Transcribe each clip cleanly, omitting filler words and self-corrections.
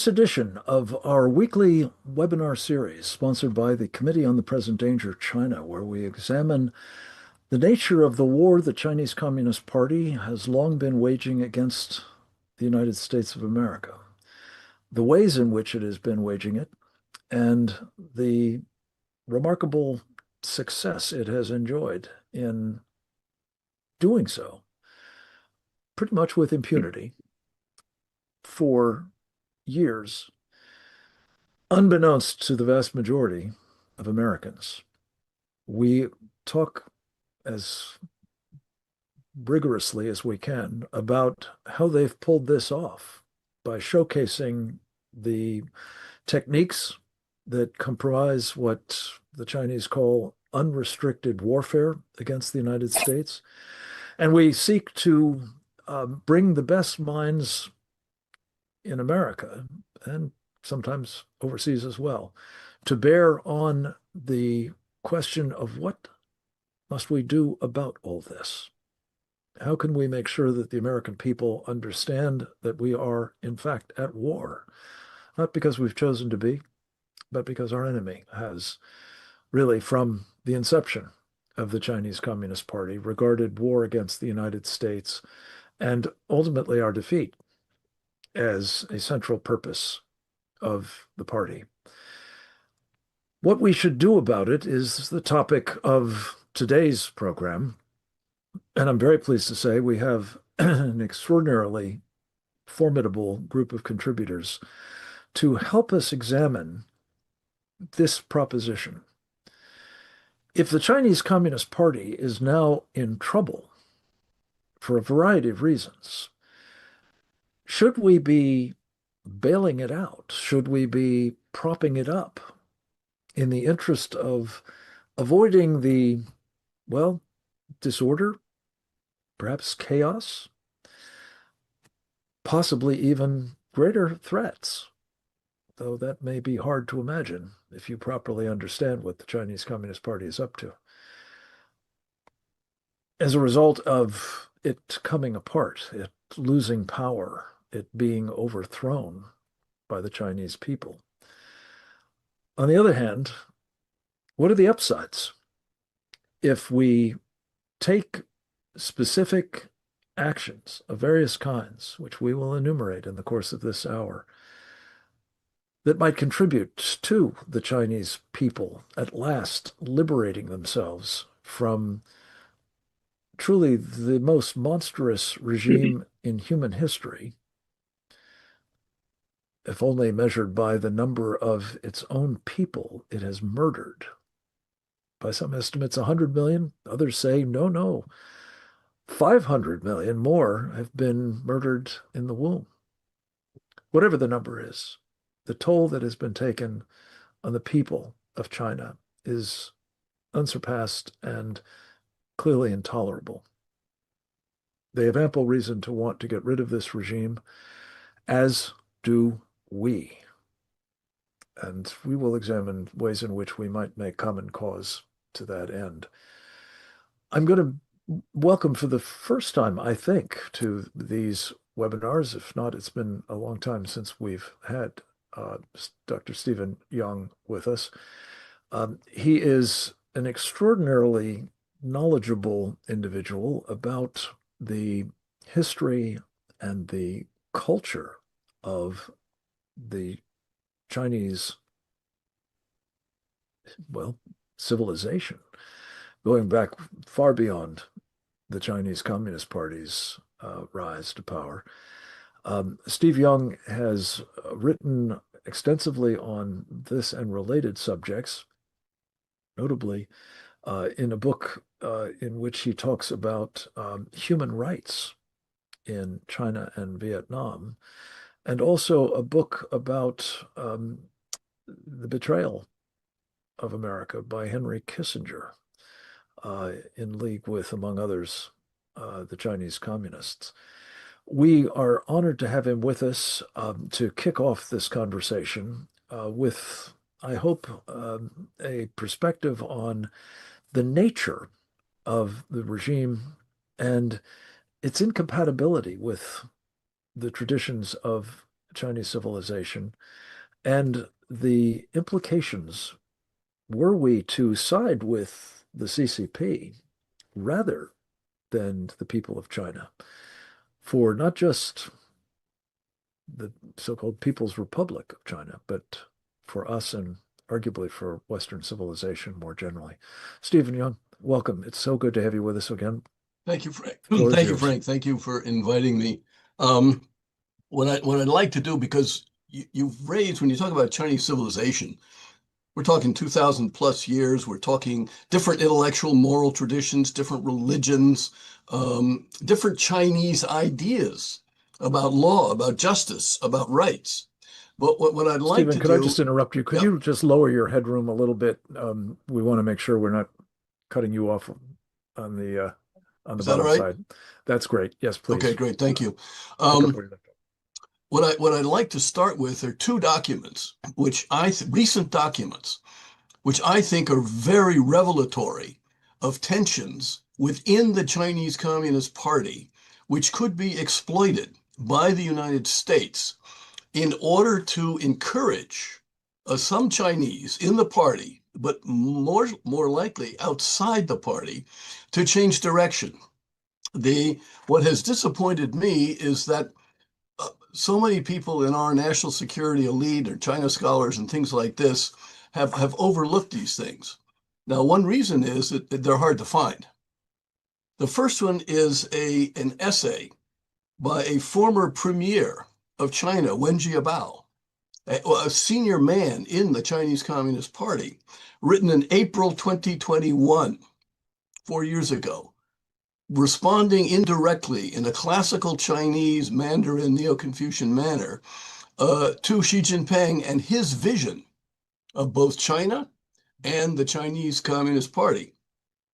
this edition of our weekly webinar series, sponsored by the Committee on the Present Danger China, where we examine the nature of the war the Chinese Communist Party has long been waging against the United States of America, the ways in which it has been waging it, and the remarkable success it has enjoyed in doing so, pretty much with impunity, for years, unbeknownst to the vast majority of Americans. We talk as rigorously as we can about how they've pulled this off by showcasing the techniques that comprise what the Chinese call unrestricted warfare against the United States. And we seek to bring the best minds in America, and sometimes overseas as well, to bear on the question of what must we do about all this? How can we make sure that the American people understand that we are, in fact, at war? Not because we've chosen to be, but because our enemy has, really from the inception of the Chinese Communist Party, regarded war against the United States and ultimately our defeat as a central purpose of the party. What we should do about it is the topic of today's program. And I'm very pleased to say we have an extraordinarily formidable group of contributors to help us examine this proposition. If the Chinese Communist Party is now in trouble for a variety of reasons, should we be bailing it out? Should we be propping it up in the interest of avoiding the, well, disorder, perhaps chaos, possibly even greater threats, though that may be hard to imagine if you properly understand what the Chinese Communist Party is up to, as a result of it coming apart, it losing power, it being overthrown by the Chinese people. On the other hand, what are the upsides? If we take specific actions of various kinds, which we will enumerate in the course of this hour, that might contribute to the Chinese people at last liberating themselves from truly the most monstrous regime in human history, if only measured by the number of its own people it has murdered. By some estimates, 100 million. Others say, no, 500 million more have been murdered in the womb. Whatever the number is, the toll that has been taken on the people of China is unsurpassed and clearly intolerable. They have ample reason to want to get rid of this regime, as do we. And we will examine ways in which we might make common cause to that end. I'm going to welcome for the first time, I think, to these webinars. If not, it's been a long time since we've had Dr. Stephen Young with us. He is an extraordinarily knowledgeable individual about the history and the culture of the Chinese, well, civilization, going back far beyond the Chinese Communist Party's rise to power. Steve Young has written extensively on this and related subjects, notably in a book in which he talks about human rights in China and Vietnam, and also a book about the betrayal of America by Henry Kissinger, in league with, among others, the Chinese communists. We are honored to have him with us to kick off this conversation with, I hope, a perspective on the nature of the regime and its incompatibility with the traditions of Chinese civilization and the implications, were we to side with the CCP rather than the people of China, for not just the so-called People's Republic of China, but for us and arguably for Western civilization more generally. Stephen Young, welcome. It's so good to have you with us again. Thank you, Frank. Thank you, Frank. Thank you for inviting me. What I'd like to do, because you've raised, when you talk about Chinese civilization, we're talking 2,000 plus years. We're talking different intellectual, moral traditions, different religions, different Chinese ideas about law, about justice, about rights. But what I'd like Stephen, to could do... I just interrupt you? Could you just lower your headroom a little bit? We want to make sure we're not cutting you off on the bottom side. That's great. Yes, please. Okay, great. Thank you. What I'd like to start with are two documents, recent documents, which I think are very revelatory of tensions within the Chinese Communist Party, which could be exploited by the United States in order to encourage some Chinese in the party, but more likely outside the party, to change direction. What has disappointed me is that so many people in our national security elite or China scholars and things like this have overlooked these things. Now, one reason is that they're hard to find. The first one is an essay by a former premier of China, Wen Jiabao, a senior man in the Chinese Communist Party, written in April 2021, 4 years ago, responding indirectly in a classical Chinese Mandarin Neo-Confucian manner to Xi Jinping and his vision of both China and the Chinese Communist Party.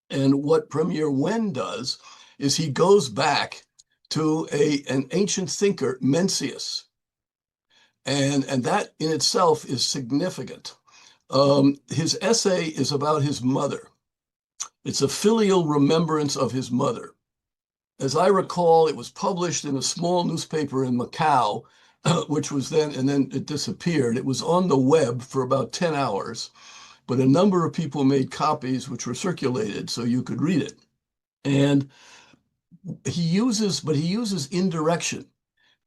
And what Premier Wen does is he goes back to an ancient thinker, Mencius. And that in itself is significant. His essay is about his mother. It's a filial remembrance of his mother. As I recall, it was published in a small newspaper in Macau, which was then it disappeared. It was on the web for about 10 hours, but a number of people made copies which were circulated so you could read it. And he uses indirection.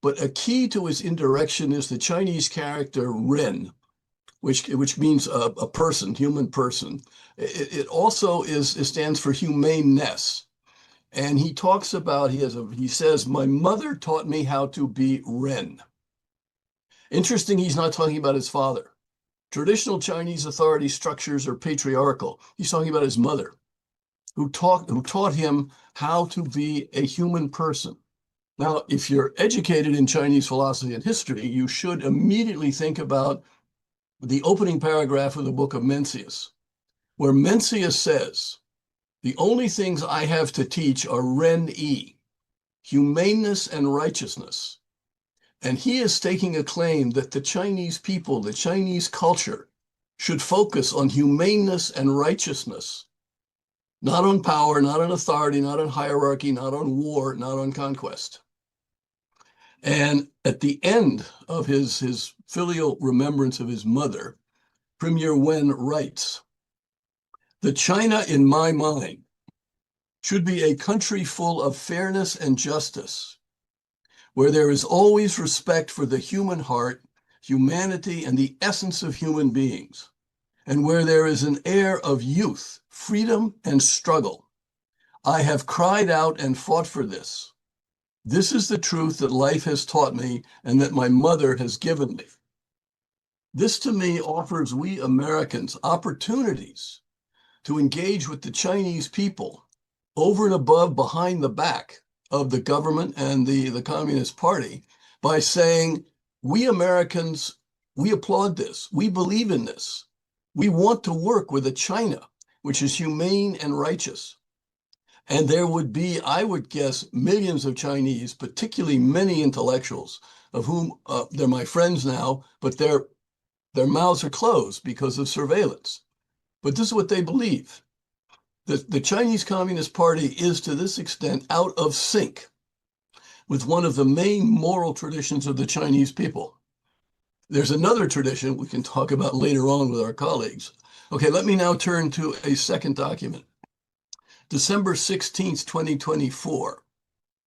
But a key to his indirection is the Chinese character Ren, which means a person, human person. It also stands for humaneness. And he talks about, he says, my mother taught me how to be Ren. Interesting, he's not talking about his father. Traditional Chinese authority structures are patriarchal. He's talking about his mother, who taught him how to be a human person. Now, if you're educated in Chinese philosophy and history, you should immediately think about the opening paragraph of the book of Mencius, where Mencius says, the only things I have to teach are Ren-yi, humaneness and righteousness. And he is staking a claim that the Chinese people, the Chinese culture, should focus on humaneness and righteousness, not on power, not on authority, not on hierarchy, not on war, not on conquest. And at the end of his filial remembrance of his mother, Premier Wen writes, the China in my mind should be a country full of fairness and justice, where there is always respect for the human heart, humanity, and the essence of human beings, and where there is an air of youth, freedom, and struggle. I have cried out and fought for this. This is the truth that life has taught me and that my mother has given me. This to me offers we Americans opportunities to engage with the Chinese people over and above, behind the back of the government and the Communist Party, by saying, we Americans, we applaud this, we believe in this. We want to work with a China which is humane and righteous. And there would be, I would guess, millions of Chinese, particularly many intellectuals, of whom they're my friends now, but their mouths are closed because of surveillance. But this is what they believe. The Chinese Communist Party is, to this extent, out of sync with one of the main moral traditions of the Chinese people. there's another tradition we can talk about later on with our colleagues. Okay, let me now turn to a second document. December 16th, 2024.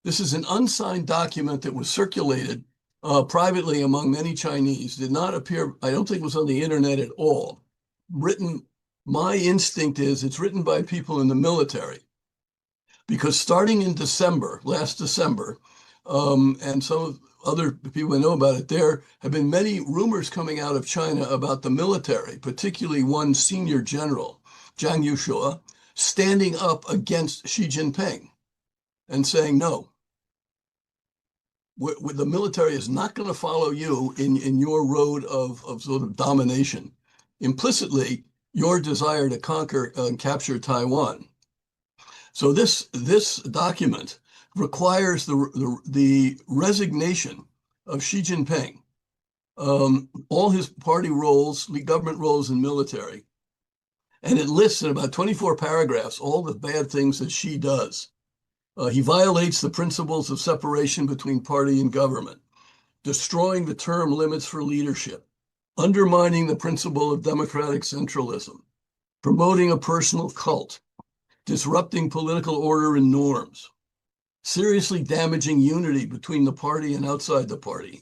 This is an unsigned document that was circulated privately among many Chinese, did not appear, I don't think it was on the internet at all. Written, my instinct is it's written by people in the military. Because starting in December, last December, and some other people know about it, there have been many rumors coming out of China about the military, particularly one senior general, Zhang Yushua, standing up against Xi Jinping and saying, no, the military is not going to follow you in your road of sort of domination. Implicitly, your desire to conquer and capture Taiwan. So this document requires the resignation of Xi Jinping, all his party roles, government roles in military. And it lists in about 24 paragraphs all the bad things that Xi does. He violates the principles of separation between party and government, destroying the term limits for leadership, undermining the principle of democratic centralism, promoting a personal cult, disrupting political order and norms, seriously damaging unity between the party and outside the party,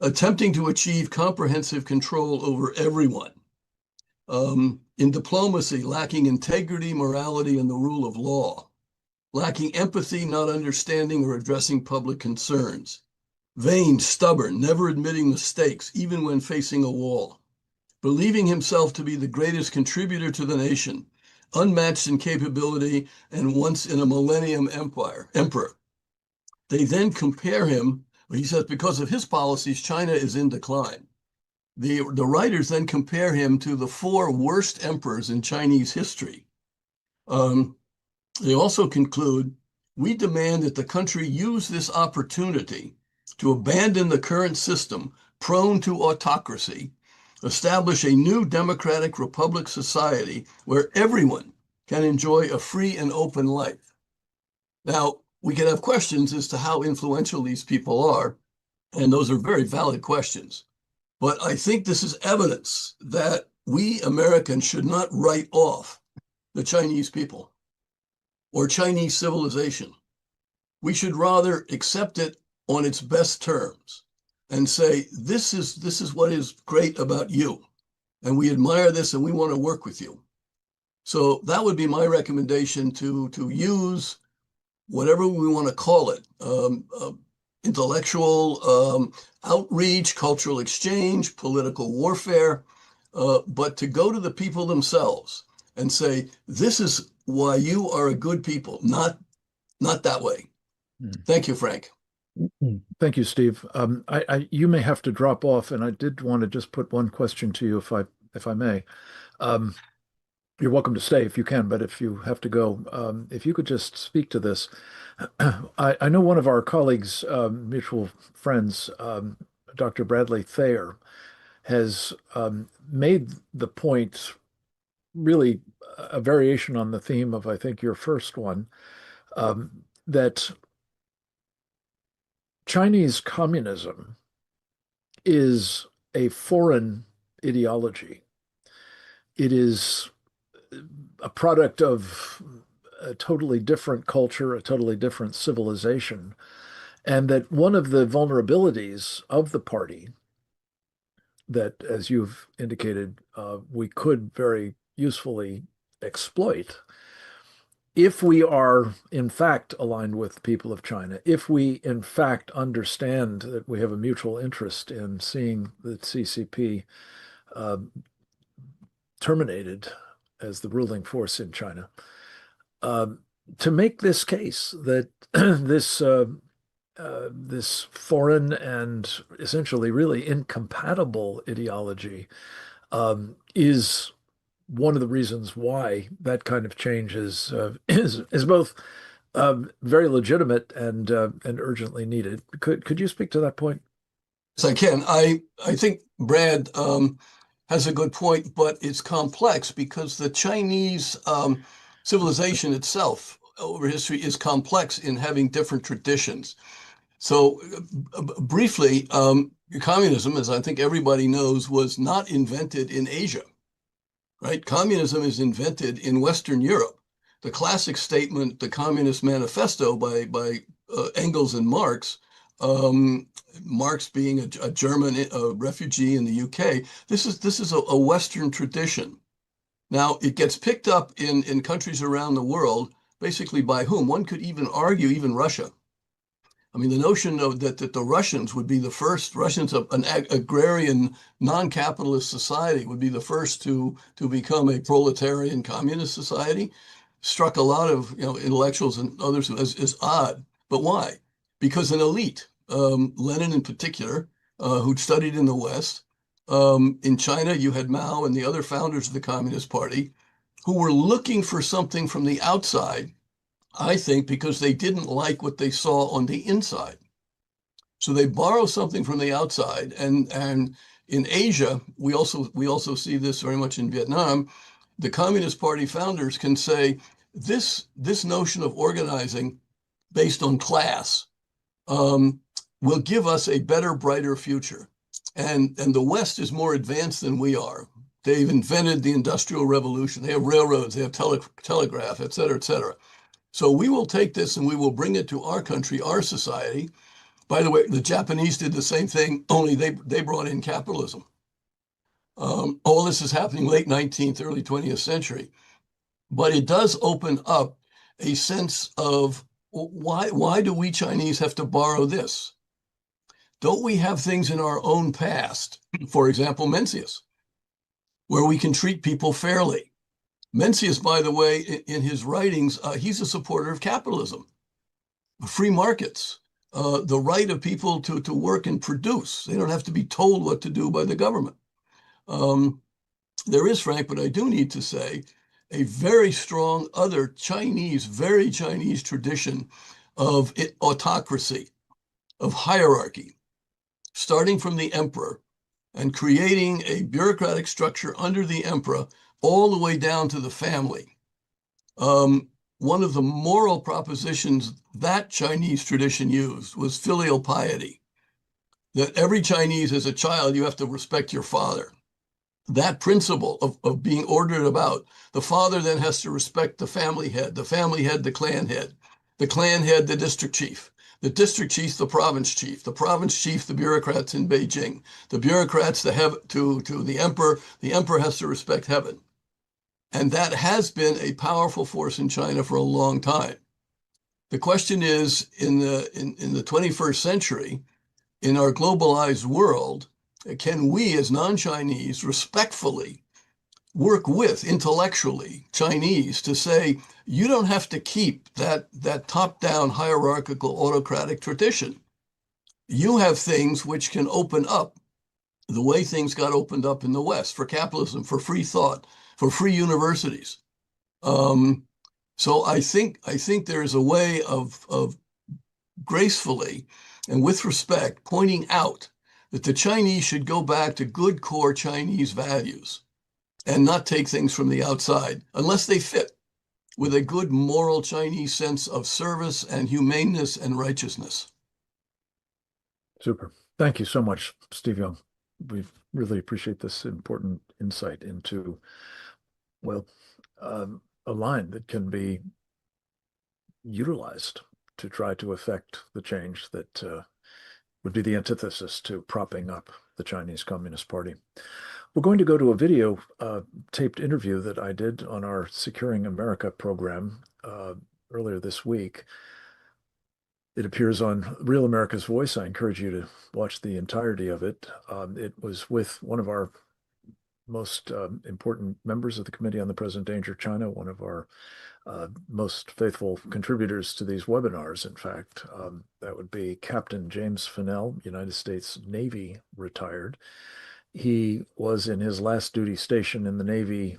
attempting to achieve comprehensive control over everyone, in diplomacy, lacking integrity, morality, and the rule of law, lacking empathy, not understanding or addressing public concerns, vain, stubborn, never admitting mistakes, even when facing a wall, believing himself to be the greatest contributor to the nation, unmatched in capability, and once in a millennium emperor. They then compare him, he says, because of his policies, China is in decline. The writers then compare him to the 4 worst emperors in Chinese history. They also conclude, we demand that the country use this opportunity to abandon the current system prone to autocracy, establish a new democratic republic society where everyone can enjoy a free and open life. Now, we can have questions as to how influential these people are, and those are very valid questions. But I think this is evidence that we Americans should not write off the Chinese people or Chinese civilization. We should rather accept it on its best terms and say, this is what is great about you. And we admire this and we want to work with you. So that would be my recommendation, to use whatever we want to call it, intellectual outreach, cultural exchange, political warfare, but to go to the people themselves and say, this is why you are a good people, not that way. Thank you, Frank. Thank you, Steve. You may have to drop off, and I did want to just put one question to you, if I may. You're welcome to stay if you can, but if you have to go, if you could just speak to this. I know one of our colleagues, mutual friends, Dr. Bradley Thayer, has made the point, really a variation on the theme of, I think, your first one, that Chinese communism is a foreign ideology. It is a product of a totally different culture, a totally different civilization, and that one of the vulnerabilities of the party that, as you've indicated, we could very usefully exploit if we are in fact aligned with the people of China, if we in fact understand that we have a mutual interest in seeing the CCP terminated as the ruling force in China, to make this case that this foreign and essentially really incompatible ideology is one of the reasons why that kind of change is both very legitimate and urgently needed. Could you speak to that point? Yes, I can. I think Brad has a good point, but it's complex because the Chinese civilization itself over history is complex in having different traditions. So briefly, Communism, as I think everybody knows, was not invented in Asia, right? Communism is invented in Western Europe. The classic statement, the Communist Manifesto by Engels and Marx, Marx being a German refugee in the UK, this is a Western tradition. Now, it gets picked up in countries around the world, basically by whom? One could even argue even Russia. I mean, the notion of that the Russians would be the first, Russians of an agrarian, non-capitalist society would be the first to become a proletarian communist society, struck a lot of intellectuals and others as odd. But why? Because an elite, Lenin in particular, who'd studied in the West, in China, you had Mao and the other founders of the Communist Party who were looking for something from the outside, I think, because they didn't like what they saw on the inside. So they borrow something from the outside. And in Asia, we also see this very much in Vietnam. The Communist Party founders can say this notion of organizing based on class will give us a better, brighter future. And the West is more advanced than we are. They've invented the Industrial Revolution. They have railroads, they have telegraph, et cetera, et cetera. So we will take this and we will bring it to our country, our society. By the way, the Japanese did the same thing, only they brought in capitalism. All this is happening late 19th, early 20th century. But it does open up a sense of why do we Chinese have to borrow this? Don't we have things in our own past, for example, Mencius, where we can treat people fairly? Mencius, by the way, in his writings, he's a supporter of capitalism, free markets, the right of people to work and produce. They don't have to be told what to do by the government. There is, Frank, but I do need to say, a very strong other Chinese, very Chinese tradition of autocracy, of hierarchy, starting from the emperor and creating a bureaucratic structure under the emperor all the way down to the family. One of the moral propositions that Chinese tradition used was filial piety, that every Chinese as a child, you have to respect your father. That principle of being ordered about, the father then has to respect the family head, the clan head, the district chief, the district chief, the province chief, the bureaucrats in Beijing, the bureaucrats to the emperor has to respect heaven. And that has been a powerful force in China for a long time. The question is, in the 21st century, in our globalized world, can we as non-Chinese respectfully work with intellectually Chinese to say, you don't have to keep that top-down hierarchical autocratic tradition. You have things which can open up the way things got opened up in the West for capitalism, for free thought, for free universities. So I think there is a way of gracefully and with respect pointing out that the Chinese should go back to good core Chinese values and not take things from the outside unless they fit with a good moral Chinese sense of service and humaneness and righteousness. Super. Thank you so much, Steve Young. We really appreciate this important insight into, well, a line that can be utilized to try to affect the change that would be the antithesis to propping up the Chinese Communist Party. We're going to go to a video taped interview that I did on our Securing America program earlier this week. It appears on Real America's Voice. I encourage you to watch the entirety of it. It was with one of our most important members of the Committee on the Present Danger of China, one of our most faithful contributors to these webinars, in fact. That would be Captain James Fennell, United States Navy retired. He was in his last duty station in the Navy,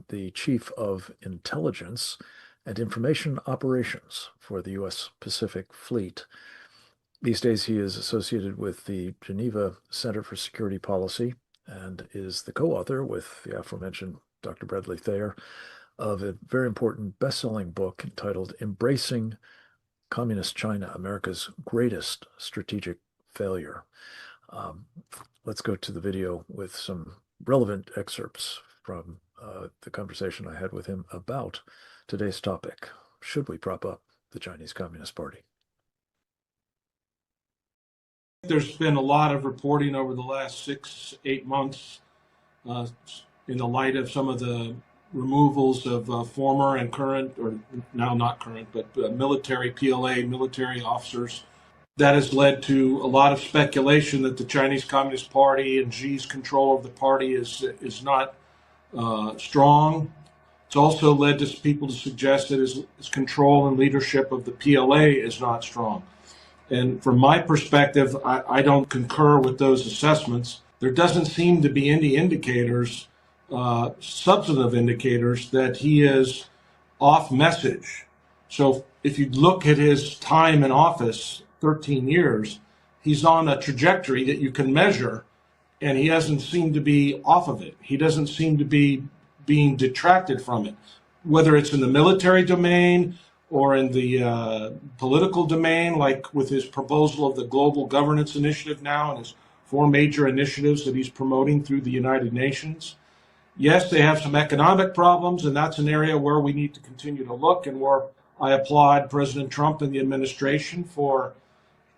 the Chief of Intelligence and Information Operations for the U.S. Pacific Fleet. These days he is associated with the Geneva Center for Security Policy and is the co-author with the aforementioned Dr. Bradley Thayer of a very important best-selling book entitled Embracing Communist China, America's Greatest Strategic Failure. Let's go to the video with some relevant excerpts from the conversation I had with him about today's topic. Should we prop up the Chinese Communist Party? There's been a lot of reporting over the last 6-8 months in the light of some of the removals of former and current, or now not current, but military PLA, military officers. That has led to a lot of speculation that the Chinese Communist Party and Xi's control of the party is not strong. It's also led to people to suggest that his control and leadership of the PLA is not strong. And from my perspective, I don't concur with those assessments. There doesn't seem to be any indicators, substantive indicators, that he is off message. So if you look at his time in office, 13 years, he's on a trajectory that you can measure, and he doesn't seem to be off of it. He doesn't seem to be being detracted from it, whether it's in the military domain or in the political domain, like with his proposal of the Global Governance Initiative now and his 4 major initiatives that he's promoting through the United Nations. Yes, they have some economic problems, and that's an area where we need to continue to look, and where I applaud President Trump and the administration for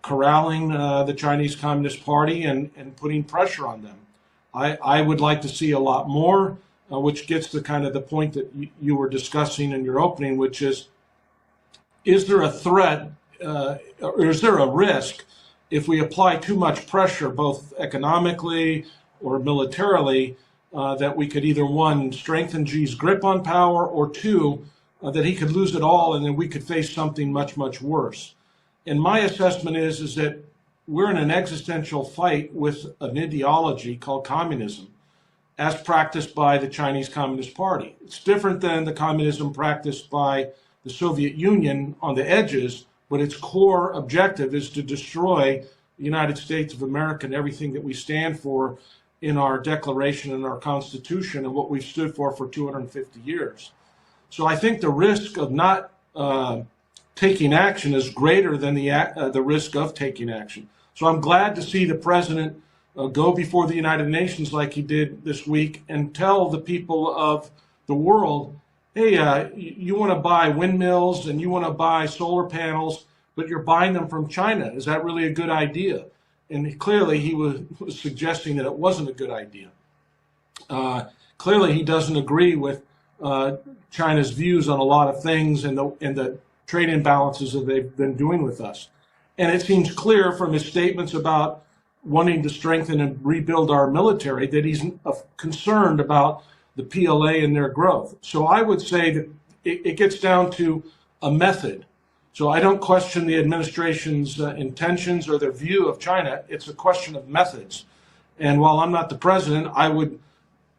corralling the Chinese Communist Party and putting pressure on them. I would like to see a lot more, which gets to kind of the point that you were discussing in your opening, which is there a threat, or is there a risk if we apply too much pressure, both economically or militarily, that we could either, 1, strengthen Xi's grip on power, or 2, that he could lose it all and then we could face something much, much worse. And my assessment is that we're in an existential fight with an ideology called communism, as practiced by the Chinese Communist Party. It's different than the communism practiced by the Soviet Union on the edges, but its core objective is to destroy the United States of America and everything that we stand for in our Declaration and our Constitution and what we've stood for 250 years. So I think the risk of not taking action is greater than the risk of taking action. So I'm glad to see the president go before the United Nations like he did this week and tell the people of the world, hey, you want to buy windmills and you want to buy solar panels, but you're buying them from China. Is that really a good idea? And clearly he was suggesting that it wasn't a good idea. Clearly he doesn't agree with China's views on a lot of things and the trade imbalances that they've been doing with us. And it seems clear from his statements about wanting to strengthen and rebuild our military that he's concerned about the PLA and their growth. So I would say that it gets down to a method. So I don't question the administration's intentions or their view of China. It's a question of methods. And while I'm not the president, I would,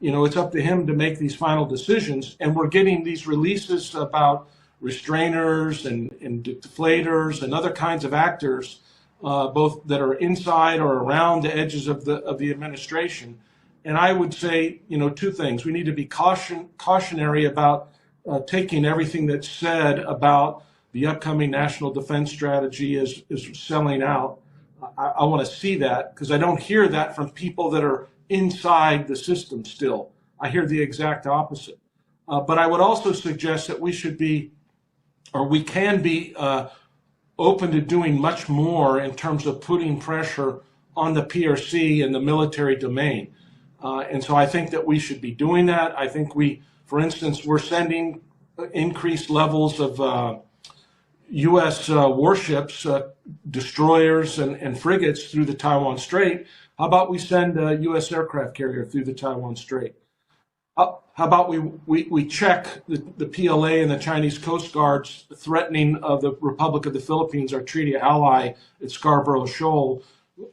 it's up to him to make these final decisions. And we're getting these releases about restrainers and deflators and other kinds of actors, both that are inside or around the edges of the administration. And I would say, 2 things. We need to be cautionary about taking everything that's said about the upcoming national defense strategy is selling out. I want to see that, because I don't hear that from people that are inside the system still. I hear the exact opposite. But I would also suggest that we should be, or we can be, open to doing much more in terms of putting pressure on the PRC and the military domain. And so I think that we should be doing that. I think for instance, we're sending increased levels of U.S. warships, destroyers and frigates through the Taiwan Strait. How about we send a U.S. aircraft carrier through the Taiwan Strait? How about we check the PLA and the Chinese Coast Guard's threatening of the Republic of the Philippines, our treaty ally at Scarborough Shoal.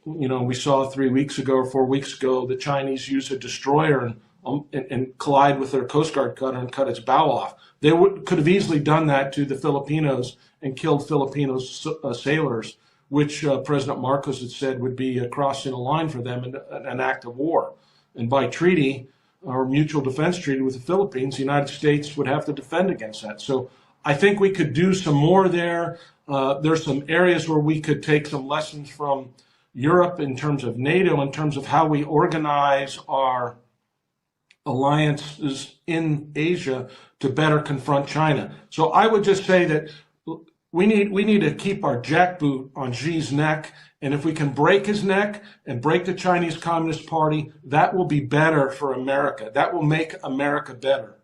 We saw 3 weeks ago or 4 weeks ago the Chinese use a destroyer and collide with their Coast Guard cutter and cut its bow off. They could have easily done that to the Filipinos and killed Filipino sailors, which President Marcos had said would be crossing a line for them and an act of war. And by treaty, or mutual defense treaty with the Philippines, the United States would have to defend against that. So I think we could do some more there. There's some areas where we could take some lessons from Europe, in terms of NATO, in terms of how we organize our alliances in Asia to better confront China. So I would just say that we need to keep our jackboot on Xi's neck, and if we can break his neck and break the Chinese Communist Party, that will be better for America. That will make America better.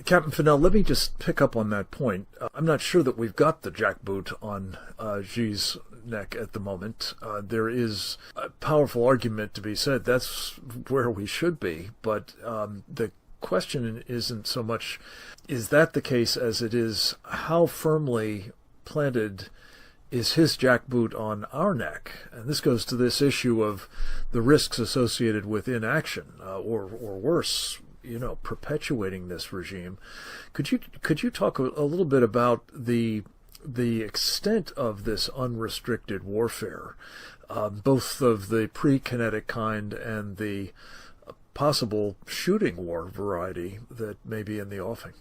Captain Fennell, let me just pick up on that point. I'm not sure that we've got the jackboot on Xi's neck at the moment. There is a powerful argument to be said that's where we should be, but the question isn't so much is that the case as it is how firmly planted is his jackboot on our neck. And this goes to this issue of the risks associated with inaction or worse, perpetuating this regime. Could you talk a little bit about the extent of this unrestricted warfare, both of the pre-kinetic kind and the possible shooting war variety that may be in the offing?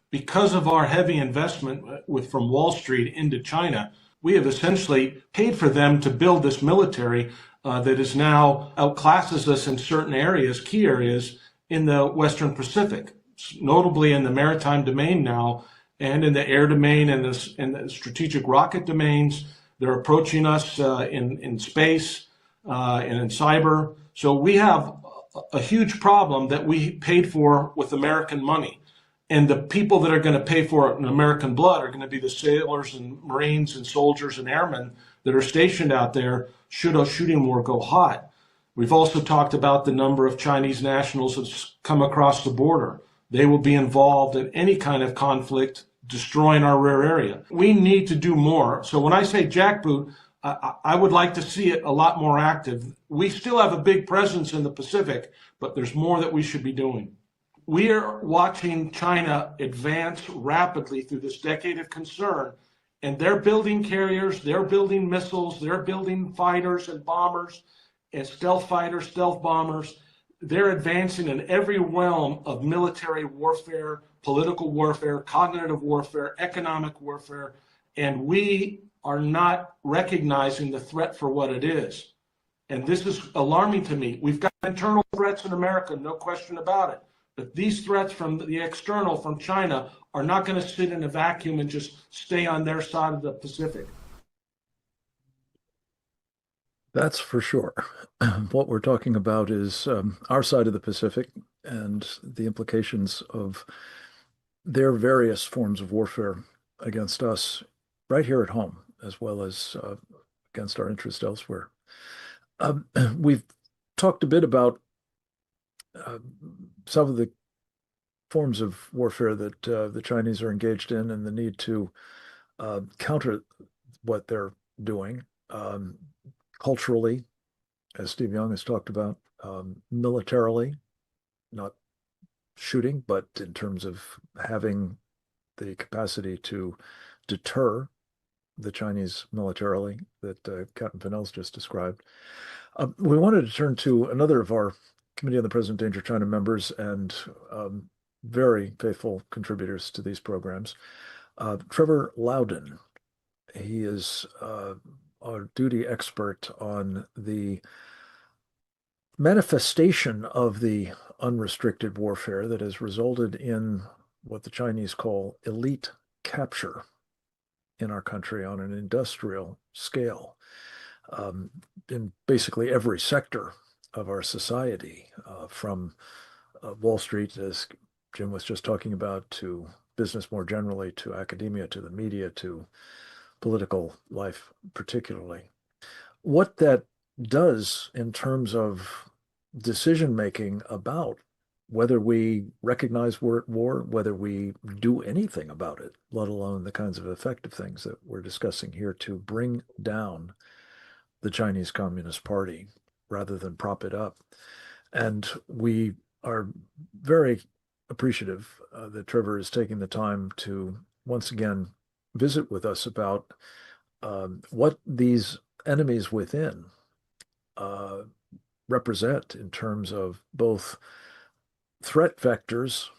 Because of our heavy investment from Wall Street into China, we have essentially paid for them to build this military that is now outclasses us in certain areas, key areas in the Western Pacific, notably in the maritime domain now, and in the air domain and the strategic rocket domains. They're approaching us in space and in cyber. So we have a huge problem that we paid for with American money. And the people that are going to pay for it in American blood are going to be the sailors and Marines and soldiers and airmen that are stationed out there should a shooting war go hot. We've also talked about the number of Chinese nationals that's come across the border. They will be involved in any kind of conflict, destroying our rear area. We need to do more. So when I say jackboot, I would like to see it a lot more active. We still have a big presence in the Pacific, but there's more that we should be doing. We are watching China advance rapidly through this decade of concern, and they're building carriers, they're building missiles, they're building fighters and bombers, and stealth fighters, stealth bombers. They're advancing in every realm of military warfare, political warfare, cognitive warfare, economic warfare, and we are not recognizing the threat for what it is. And this is alarming to me. We've got internal threats in America, no question about it. But these threats from the external, from China, are not going to sit in a vacuum and just stay on their side of the Pacific. That's for sure. What we're talking about is our side of the Pacific and the implications of their various forms of warfare against us right here at home, as well as against our interests elsewhere. We've talked a bit about some of the forms of warfare that the Chinese are engaged in and the need to counter what they're doing culturally, as Steve Young has talked about, militarily, not shooting, but in terms of having the capacity to deter the Chinese militarily that Captain Fennell's just described. We wanted to turn to another of our Committee on the Present Danger China members and very faithful contributors to these programs, Trevor Loudon. He is our duty expert on the manifestation of the unrestricted warfare that has resulted in what the Chinese call elite capture in our country on an industrial scale, in basically every sector of our society, from Wall Street, as Jim was just talking about, to business more generally, to academia, to the media, to political life particularly. What that does in terms of decision-making about whether we recognize we're at war, whether we do anything about it, let alone the kinds of effective things that we're discussing here to bring down the Chinese Communist Party rather than prop it up. And we are very appreciative that Trevor is taking the time to once again visit with us about what these enemies within represent in terms of both threat vectors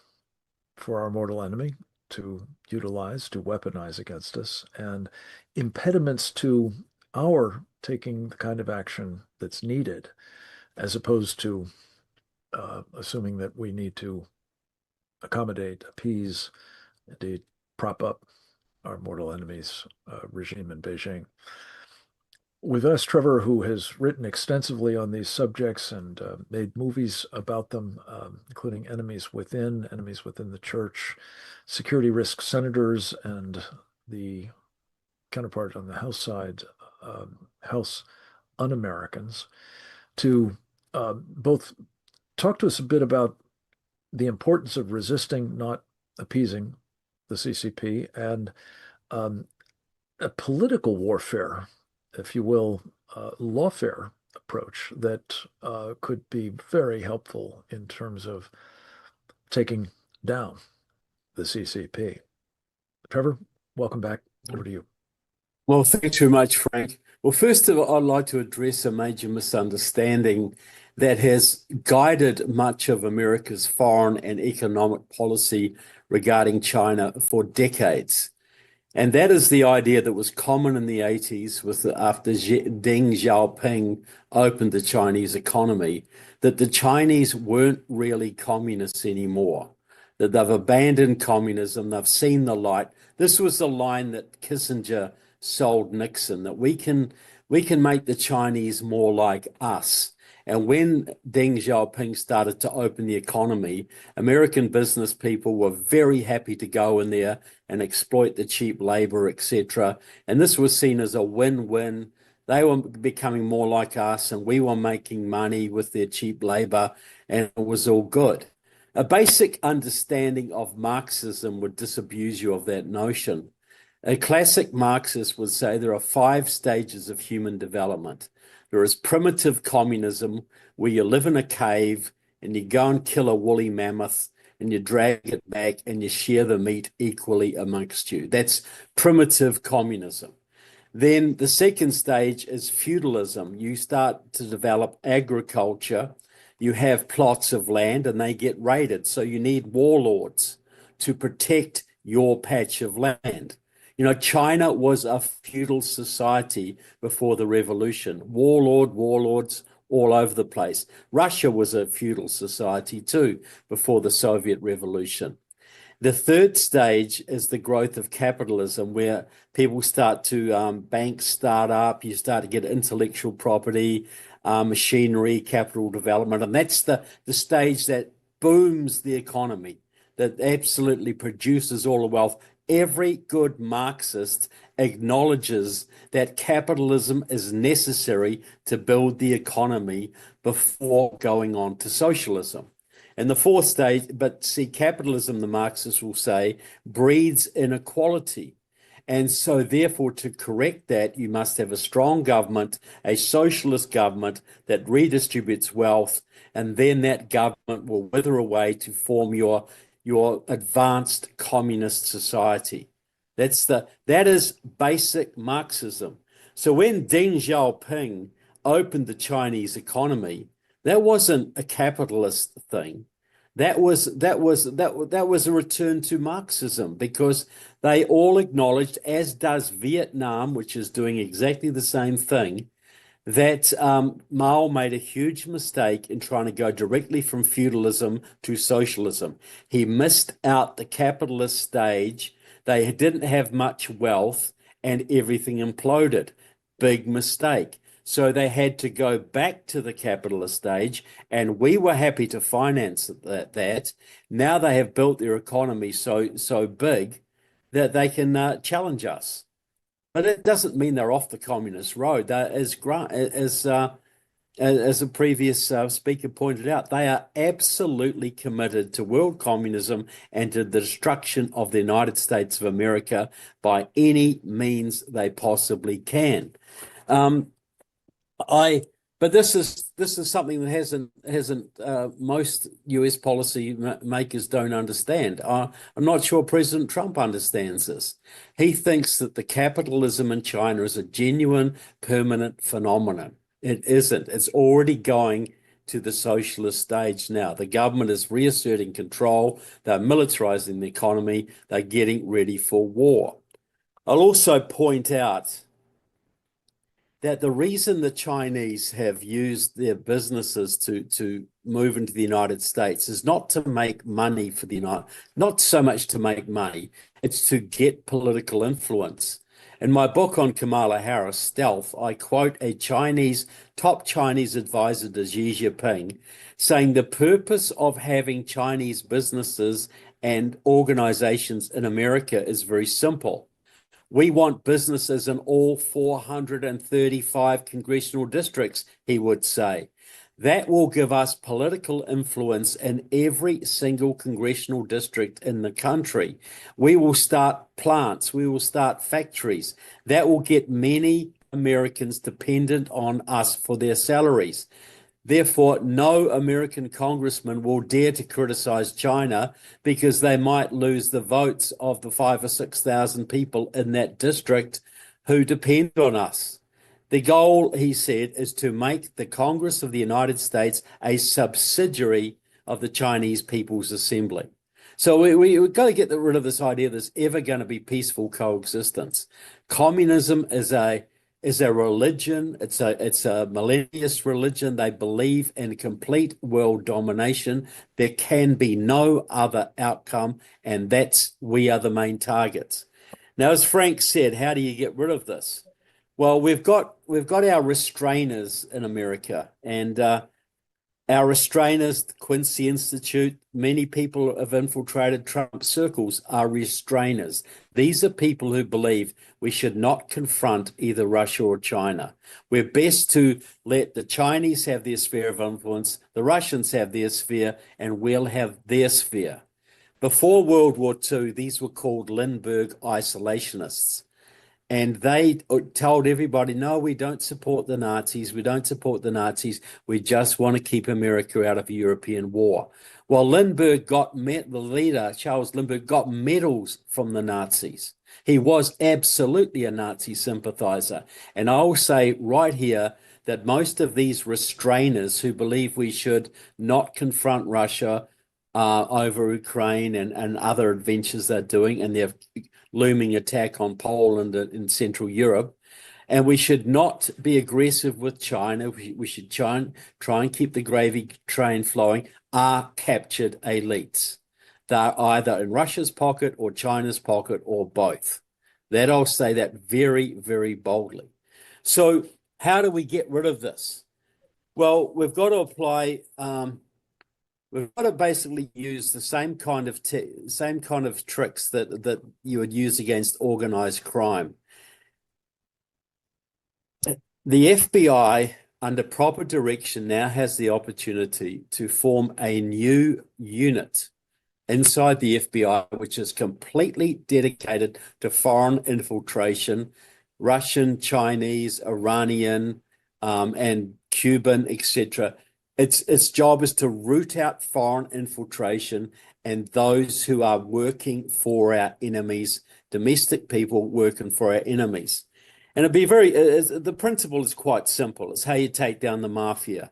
for our mortal enemy to utilize, to weaponize against us, and impediments to our taking the kind of action that's needed, as opposed to assuming that we need to accommodate, appease, indeed prop up our mortal enemy's regime in Beijing. With us, Trevor, who has written extensively on these subjects and made movies about them, including Enemies Within the Church, Security Risk Senators, and the counterpart on the House side, House Un-Americans, to both talk to us a bit about the importance of resisting, not appeasing the CCP, and a political warfare, if you will, lawfare approach that could be very helpful in terms of taking down the CCP. Trevor, welcome back. Over to you. Well, thanks very much, Frank. Well, first of all, I'd like to address a major misunderstanding that has guided much of America's foreign and economic policy regarding China for decades. And that is the idea that was common in the 80s after Deng Xiaoping opened the Chinese economy, that the Chinese weren't really communists anymore, that they've abandoned communism, they've seen the light. This was the line that Kissinger sold Nixon, that we can make the Chinese more like us. And when Deng Xiaoping started to open the economy, American business people were very happy to go in there and exploit the cheap labor, etc. And this was seen as a win-win. They were becoming more like us, and we were making money with their cheap labor, and it was all good. A basic understanding of Marxism would disabuse you of that notion. A classic Marxist would say there are 5 stages of human development. There is primitive communism, where you live in a cave and you go and kill a woolly mammoth and you drag it back and you share the meat equally amongst you. That's primitive communism. Then the second stage is feudalism. You start to develop agriculture. You have plots of land and they get raided. So you need warlords to protect your patch of land. You know, China was a feudal society before the revolution. Warlords all over the place. Russia was a feudal society too before the Soviet Revolution. The third stage is the growth of capitalism, where people start to, banks start up, you start to get intellectual property, machinery, capital development. And that's the stage that booms the economy, that absolutely produces all the wealth. Every good Marxist acknowledges that capitalism is necessary to build the economy before going on to socialism. And the fourth stage, but see, capitalism, the Marxists will say, breeds inequality. And so therefore, to correct that, you must have a strong government, a socialist government that redistributes wealth, and then that government will wither away to form your advanced communist society. That is basic Marxism. So when Deng Xiaoping opened the Chinese economy, that wasn't a capitalist thing. That was a return to Marxism, because they all acknowledged, as does Vietnam, which is doing exactly the same thing, that Mao made a huge mistake in trying to go directly from feudalism to socialism. He missed out the capitalist stage. They didn't have much wealth and everything imploded. Big mistake. So they had to go back to the capitalist stage, and we were happy to finance that. Now they have built their economy so big that they can challenge us. But it doesn't mean they're off the communist road. As a previous speaker pointed out, they are absolutely committed to world communism and to the destruction of the United States of America by any means they possibly can. But this is something that hasn't most US policy makers don't understand. I'm not sure President Trump understands this. He thinks that the capitalism in China is a genuine, permanent phenomenon. It isn't. It's already going to the socialist stage now. The government is reasserting control. They're militarizing the economy. They're getting ready for war. I'll also point out that the reason the Chinese have used their businesses to move into the United States is not to make money for not so much to make money, it's to get political influence. In my book on Kamala Harris, Stealth, I quote a top Chinese advisor to Xi Jinping saying the purpose of having Chinese businesses and organizations in America is very simple. We want businesses in all 435 congressional districts, he would say. That will give us political influence in every single congressional district in the country. We will start plants. We will start factories. That will get many Americans dependent on us for their salaries. Therefore, no American congressman will dare to criticize China because they might lose the votes of the 5,000 or 6,000 people in that district who depend on us. The goal, he said, is to make the Congress of the United States a subsidiary of the Chinese People's Assembly. So we've got to get rid of this idea there's ever going to be peaceful coexistence. Communism is a religion. It's a millennialist religion. They believe in complete world domination. There can be no other outcome, and we are the main targets. Now, as Frank said, how do you get rid of this? Well, we've got our restrainers in America, and our restrainers, the Quincy Institute, many people have infiltrated Trump circles are restrainers. These are people who believe we should not confront either Russia or China. We're best to let the Chinese have their sphere of influence, the Russians have their sphere, and we'll have their sphere. Before World War II, these were called Lindbergh isolationists. And they told everybody, no, we don't support the Nazis. We don't support the Nazis. We just want to keep America out of a European war. Well, the leader, Charles Lindbergh, got medals from the Nazis. He was absolutely a Nazi sympathizer. And I'll say right here that most of these restrainers who believe we should not confront Russia over Ukraine and other adventures they're doing, and they're looming attack on Poland in Central Europe, and we should not be aggressive with China. We should try and keep the gravy train flowing, are captured elites. They're either in Russia's pocket or China's pocket or both. That I'll say that very, very boldly. So how do we get rid of this? Well, we've got to apply we've got to basically use the same kind of tricks that you would use against organized crime. The FBI, under proper direction, now has the opportunity to form a new unit inside the FBI, which is completely dedicated to foreign infiltration, Russian, Chinese, Iranian, and Cuban, etc. Its job is to root out foreign infiltration and those who are working for our enemies, domestic people working for our enemies. And the principle is quite simple. It's how you take down the mafia.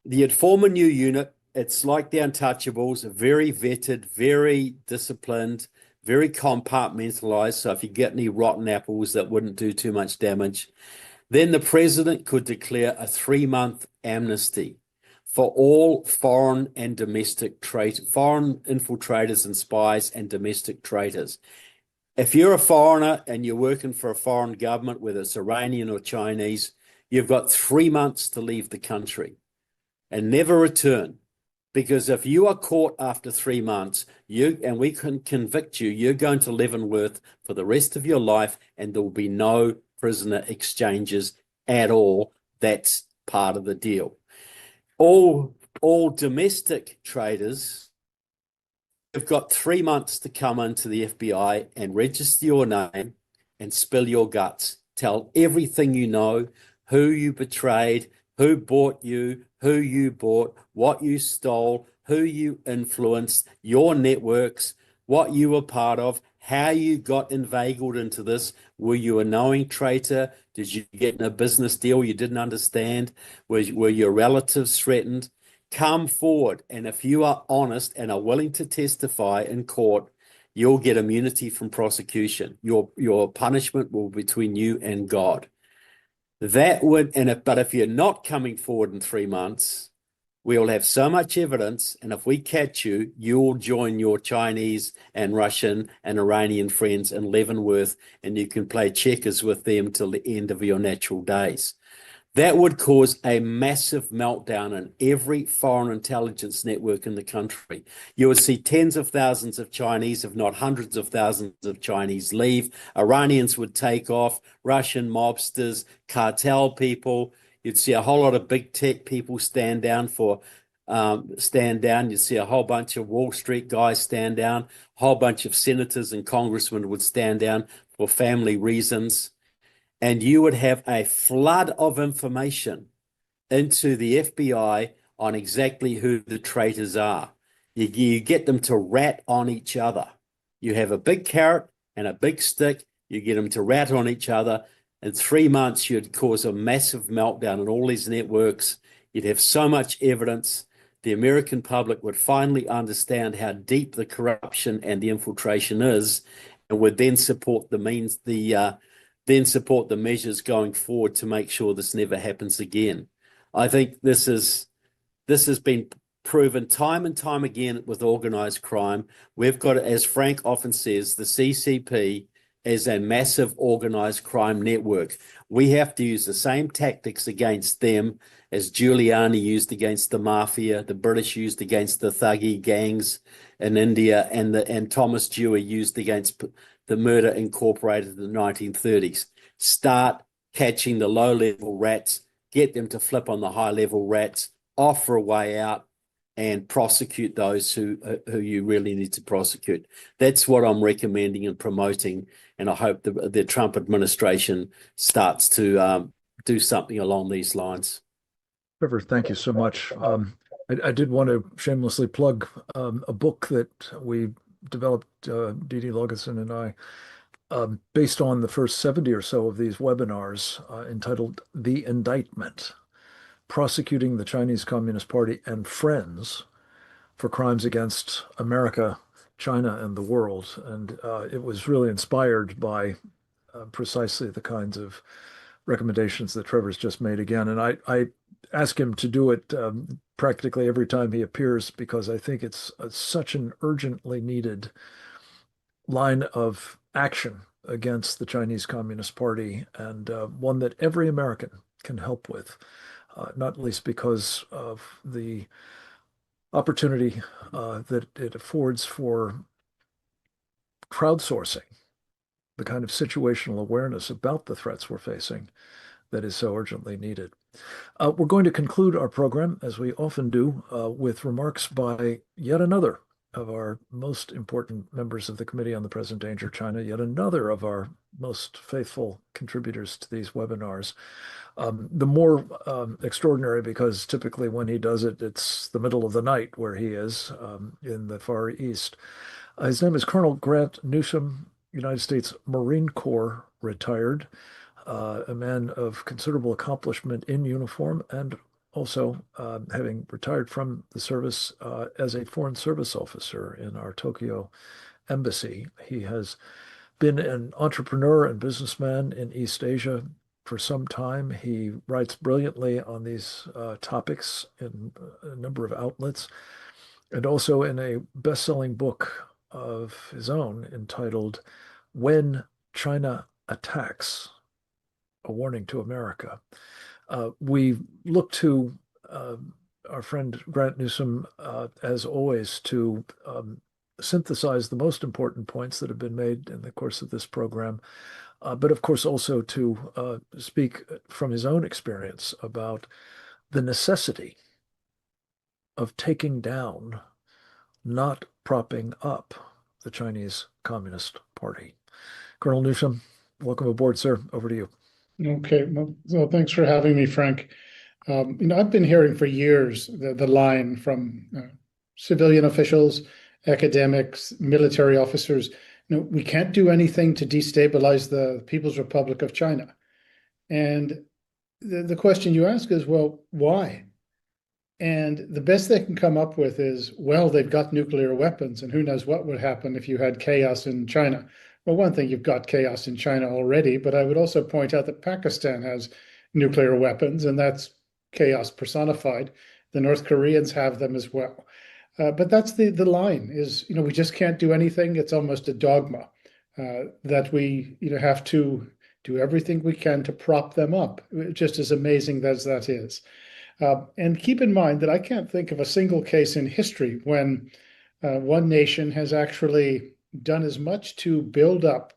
You'd form a new unit. It's like the Untouchables, very vetted, very disciplined, very compartmentalized. So if you get any rotten apples, that wouldn't do too much damage. Then the president could declare a 3-month amnesty for all foreign and domestic foreign infiltrators and spies and domestic traitors. If you're a foreigner and you're working for a foreign government, whether it's Iranian or Chinese, you've got 3 months to leave the country and never return. Because if you are caught after 3 months, and we can convict you, you're going to Leavenworth for the rest of your life, and there will be no prisoner exchanges at all. That's part of the deal. All domestic traders have got 3 months to come into the FBI and register your name and spill your guts. Tell everything you know, who you betrayed, who bought you, who you bought, what you stole, who you influenced, your networks, what you were part of, how you got inveigled into this. Were you a knowing traitor? Did you get in a business deal you didn't understand? Were your relatives threatened? Come forward, and if you are honest and are willing to testify in court, you'll get immunity from prosecution. Your punishment will be between you and God. That would, but if you're not coming forward in 3 months, we'll have so much evidence, and if we catch you, you'll join your Chinese and Russian and Iranian friends in Leavenworth, and you can play checkers with them till the end of your natural days. That would cause a massive meltdown in every foreign intelligence network in the country. You would see tens of thousands of Chinese, if not hundreds of thousands of Chinese, leave. Iranians would take off, Russian mobsters, cartel people. You'd see a whole lot of big tech people stand down. You'd see a whole bunch of Wall Street guys stand down. A whole bunch of senators and congressmen would stand down for family reasons. And you would have a flood of information into the FBI on exactly who the traitors are. You get them to rat on each other. You have a big carrot and a big stick. You get them to rat on each other. In 3 months, you'd cause a massive meltdown in all these networks. You'd have so much evidence. The American public would finally understand how deep the corruption and the infiltration is, and would then support the measures going forward to make sure this never happens again. I think this has been proven time and time again with organized crime. We've got, as Frank often says, the CCP is a massive organized crime network. We have to use the same tactics against them as Giuliani used against the mafia, the British used against the Thuggy gangs in India, and Thomas Dewey used against the Murder Incorporated in the 1930s. Start catching the low-level rats, get them to flip on the high-level rats, offer a way out, and prosecute those who you really need to prosecute. That's what I'm recommending and promoting, and I hope the Trump administration starts to do something along these lines. Trevor, thank you so much. I did want to shamelessly plug a book that we developed, Dee Dee Logason and I, based on the first 70 or so of these webinars, entitled The Indictment: Prosecuting the Chinese Communist Party and Friends for Crimes Against America, China, and the World. And it was really inspired by precisely the kinds of recommendations that Trevor's just made again. And I ask him to do it practically every time he appears, because I think it's such an urgently needed line of action against the Chinese Communist Party, and one that every American can help with, not least because of the opportunity that it affords for crowdsourcing the kind of situational awareness about the threats we're facing that is so urgently needed. We're going to conclude our program, as we often do, with remarks by yet another of our most important members of the Committee on the Present Danger of China, yet another of our most faithful contributors to these webinars. The more extraordinary because typically when he does it, it's the middle of the night where he is in the Far East. His name is Colonel Grant Newsom, United States Marine Corps retired, a man of considerable accomplishment in uniform, and also having retired from the service as a Foreign Service officer in our Tokyo embassy. He has been an entrepreneur and businessman in East Asia for some time. He writes brilliantly on these topics in a number of outlets, and also in a best-selling book of his own entitled When China Attacks, A Warning to America. We look to our friend Grant Newsom, as always, to synthesize the most important points that have been made in the course of this program, but of course also to speak from his own experience about the necessity of taking down, not propping up, the Chinese Communist Party. Colonel Newsom, welcome aboard, sir. Over to you. Okay, well, thanks for having me, Frank. I've been hearing for years the line from civilian officials, academics, military officers, we can't do anything to destabilize the People's Republic of China. And the question you ask is, well, why? And the best they can come up with is, well, they've got nuclear weapons, and who knows what would happen if you had chaos in China. Well, one thing, you've got chaos in China already, but I would also point out that Pakistan has nuclear weapons, and that's chaos personified. The North Koreans have them as well. But that's the line is, we just can't do anything. It's almost a dogma that we have to do everything we can to prop them up, just as amazing as that is. And keep in mind that I can't think of a single case in history when one nation has actually done as much to build up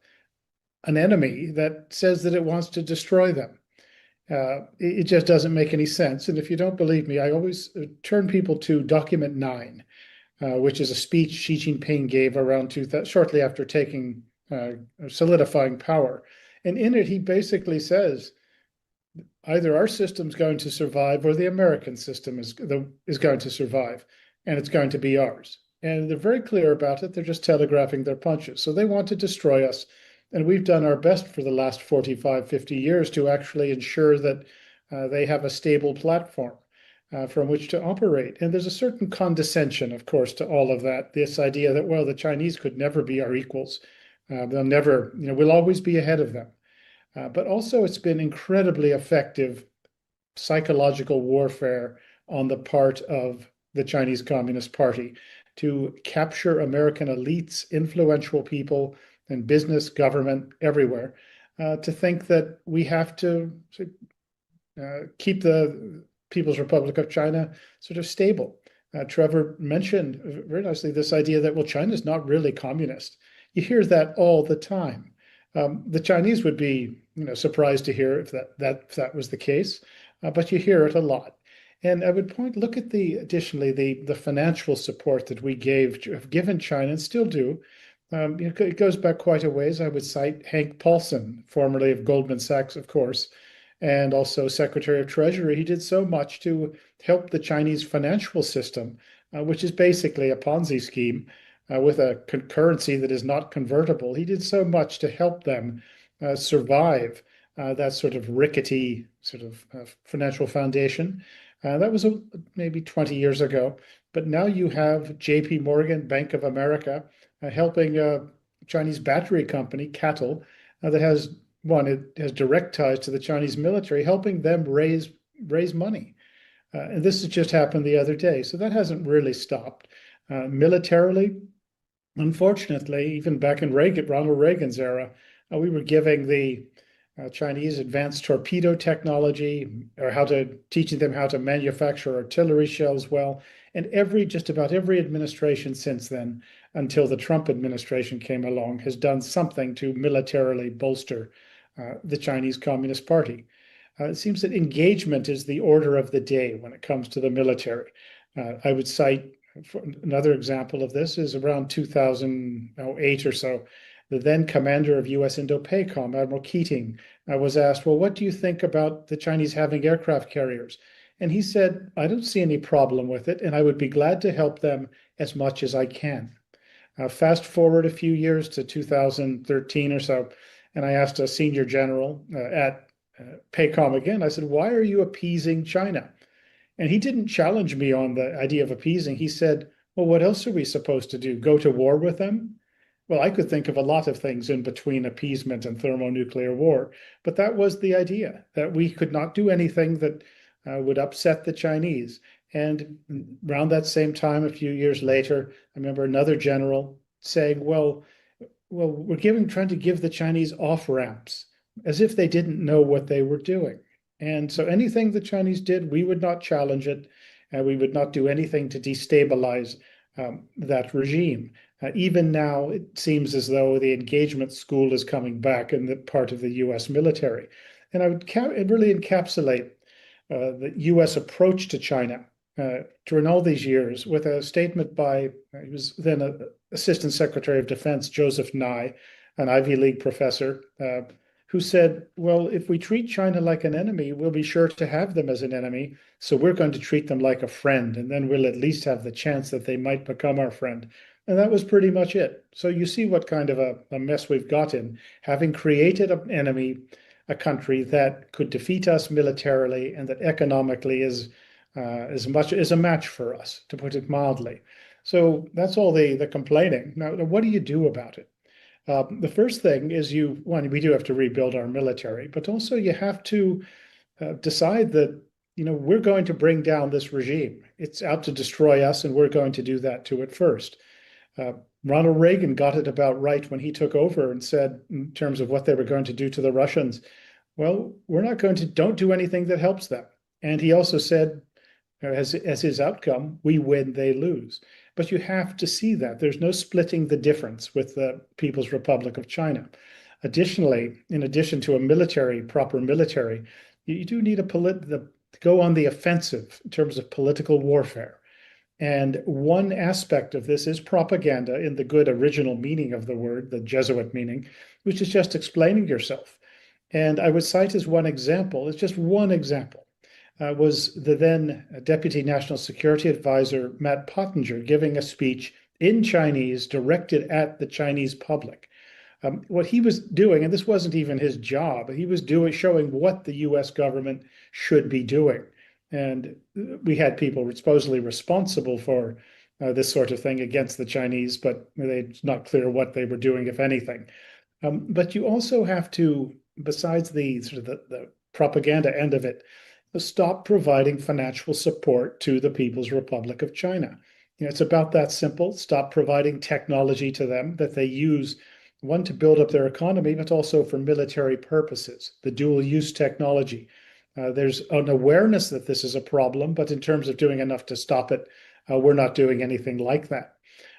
an enemy that says that it wants to destroy them. It just doesn't make any sense. And if you don't believe me, I always turn people to Document 9, which is a speech Xi Jinping gave around shortly after solidifying power. And in it, he basically says, either our system's going to survive or the American system is going to survive, and it's going to be ours. And they're very clear about it. They're just telegraphing their punches. So they want to destroy us. And we've done our best for the last 45, 50 years to actually ensure that they have a stable platform from which to operate. And there's a certain condescension, of course, to all of that. This idea that, well, the Chinese could never be our equals. They'll never, we'll always be ahead of them. But also it's been incredibly effective psychological warfare on the part of the Chinese Communist Party to capture American elites, influential people, and business, government, everywhere, to think that we have to keep the People's Republic of China sort of stable. Trevor mentioned very nicely this idea that, well, China's not really communist. You hear that all the time. The Chinese would be, surprised to hear if that was the case, but you hear it a lot. And I would look at additionally the financial support that we have given China and still do. It goes back quite a ways. I would cite Hank Paulson, formerly of Goldman Sachs, of course, and also Secretary of Treasury. He did so much to help the Chinese financial system, which is basically a Ponzi scheme with a currency that is not convertible. He did so much to help them survive that sort of rickety sort of financial foundation. That was maybe 20 years ago. But now you have J.P. Morgan, Bank of America, helping a Chinese battery company, CATL, that has direct ties to the Chinese military, helping them raise money. And this has just happened the other day. So that hasn't really stopped. Militarily, unfortunately, even back in Ronald Reagan's era, we were giving the Chinese advanced torpedo technology, or teaching them how to manufacture artillery shells well. And just about every administration since then, until the Trump administration came along, has done something to militarily bolster the Chinese Communist Party. It seems that engagement is the order of the day when it comes to the military. I would cite another example of this is around 2008 or so. The then commander of U.S. Indo-PACOM, Admiral Keating, was asked, well, what do you think about the Chinese having aircraft carriers? And he said, I don't see any problem with it, and I would be glad to help them as much as I can. Fast forward a few years to 2013 or so, and I asked a senior general at PACOM again, I said, why are you appeasing China? And he didn't challenge me on the idea of appeasing. He said, well, what else are we supposed to do? Go to war with them? Well, I could think of a lot of things in between appeasement and thermonuclear war, but that was the idea, that we could not do anything that would upset the Chinese. And around that same time, a few years later, I remember another general saying, well, we're trying to give the Chinese off-ramps, as if they didn't know what they were doing. And so anything the Chinese did, we would not challenge it, and we would not do anything to destabilize that regime. Even now, it seems as though the engagement school is coming back in the part of the U.S. military. And I would really encapsulate the U.S. approach to China during all these years with a statement by, he was then Assistant Secretary of Defense, Joseph Nye, an Ivy League professor, who said, well, if we treat China like an enemy, we'll be sure to have them as an enemy. So we're going to treat them like a friend, and then we'll at least have the chance that they might become our friend. And that was pretty much it. So you see what kind of a mess we've got in, having created an enemy, a country that could defeat us militarily and that economically is as much as a match for us, to put it mildly. So that's all the complaining. Now, what do you do about it? The first thing is we do have to rebuild our military, but also you have to decide that, we're going to bring down this regime. It's out to destroy us, and we're going to do that to it first. Ronald Reagan got it about right when he took over and said, in terms of what they were going to do to the Russians, well, don't do anything that helps them. And he also said, as his outcome, we win, they lose. But you have to see that. There's no splitting the difference with the People's Republic of China. Additionally, in addition to a proper military, you do need to go on the offensive in terms of political warfare. And one aspect of this is propaganda in the good original meaning of the word, the Jesuit meaning, which is just explaining yourself. And I would cite as one example, it's just one example, was the then Deputy National Security Advisor, Matt Pottinger, giving a speech in Chinese directed at the Chinese public. What he was doing, and this wasn't even his job, he was showing what the US government should be doing. And we had people supposedly responsible for this sort of thing against the Chinese, but it's not clear what they were doing, if anything. But you also have to, besides the sort of the propaganda end of it, stop providing financial support to the People's Republic of China. It's about that simple. Stop providing technology to them that they use, one, to build up their economy, but also for military purposes, the dual-use technology. There's an awareness that this is a problem, but in terms of doing enough to stop it, we're not doing anything like that.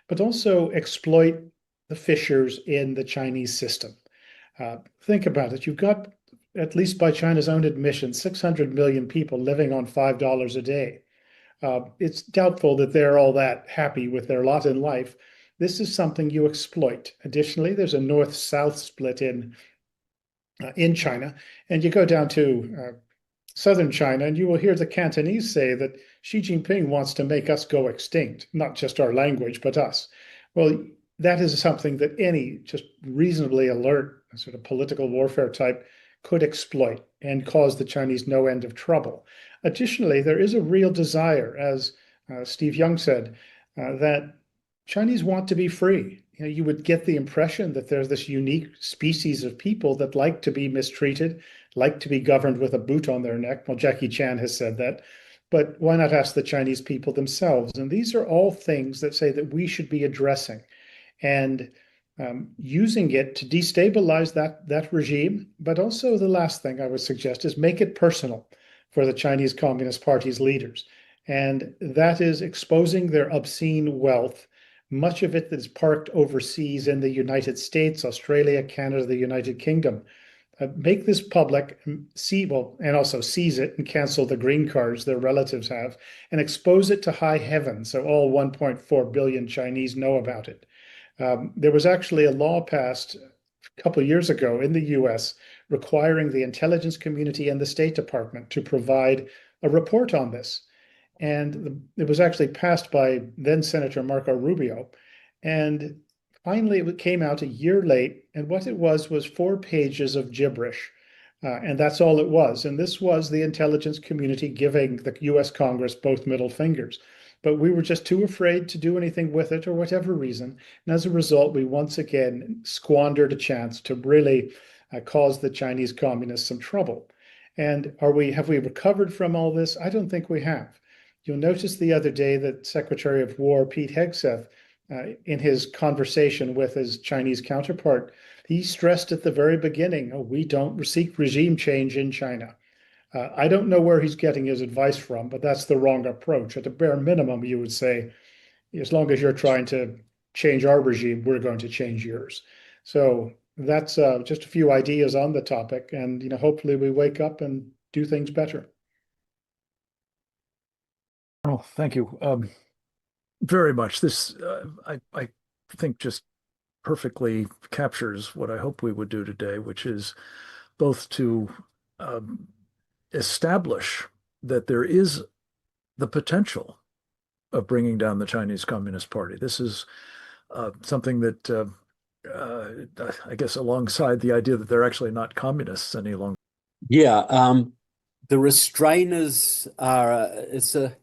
But also exploit the fissures in the Chinese system. Think about it. You've got, at least by China's own admission, 600 million people living on $5 a day. It's doubtful that they're all that happy with their lot in life. This is something you exploit. Additionally, there's a north-south split in China, and you go down to southern China, and you will hear the Cantonese say that Xi Jinping wants to make us go extinct, not just our language, but us. Well, that is something that any just reasonably alert sort of political warfare type could exploit and cause the Chinese no end of trouble. Additionally, there is a real desire, as Steve Young said, that Chinese want to be free. You would get the impression that there's this unique species of people that like to be mistreated, like to be governed with a boot on their neck. Well, Jackie Chan has said that. But why not ask the Chinese people themselves? And these are all things that say that we should be addressing and using it to destabilize that regime. But also the last thing I would suggest is make it personal for the Chinese Communist Party's leaders. And that is exposing their obscene wealth, much of it that is parked overseas in the United States, Australia, Canada, the United Kingdom. Make this public, and also seize it and cancel the green cards their relatives have, and expose it to high heaven so all 1.4 billion Chinese know about it. There was actually a law passed a couple of years ago in the US requiring the intelligence community and the State Department to provide a report on this. And it was actually passed by then Senator Marco Rubio. And finally, it came out a year late. And what it was 4 pages of gibberish. And that's all it was. And this was the intelligence community giving the US Congress both middle fingers. But we were just too afraid to do anything with it, or whatever reason. And as a result, we once again squandered a chance to really cause the Chinese communists some trouble. And have we recovered from all this? I don't think we have. You'll notice the other day that Secretary of War Pete Hegseth, in his conversation with his Chinese counterpart, he stressed at the very beginning, we don't seek regime change in China. I don't know where he's getting his advice from, but that's the wrong approach. At a bare minimum, you would say, as long as you're trying to change our regime, we're going to change yours. So that's just a few ideas on the topic, and hopefully we wake up and do things better. Oh, thank you very much. This, I think, just perfectly captures what I hope we would do today, which is both to establish that there is the potential of bringing down the Chinese Communist Party. This is something that, I guess, alongside the idea that they're actually not communists any longer. Yeah, the restrainers are, it's a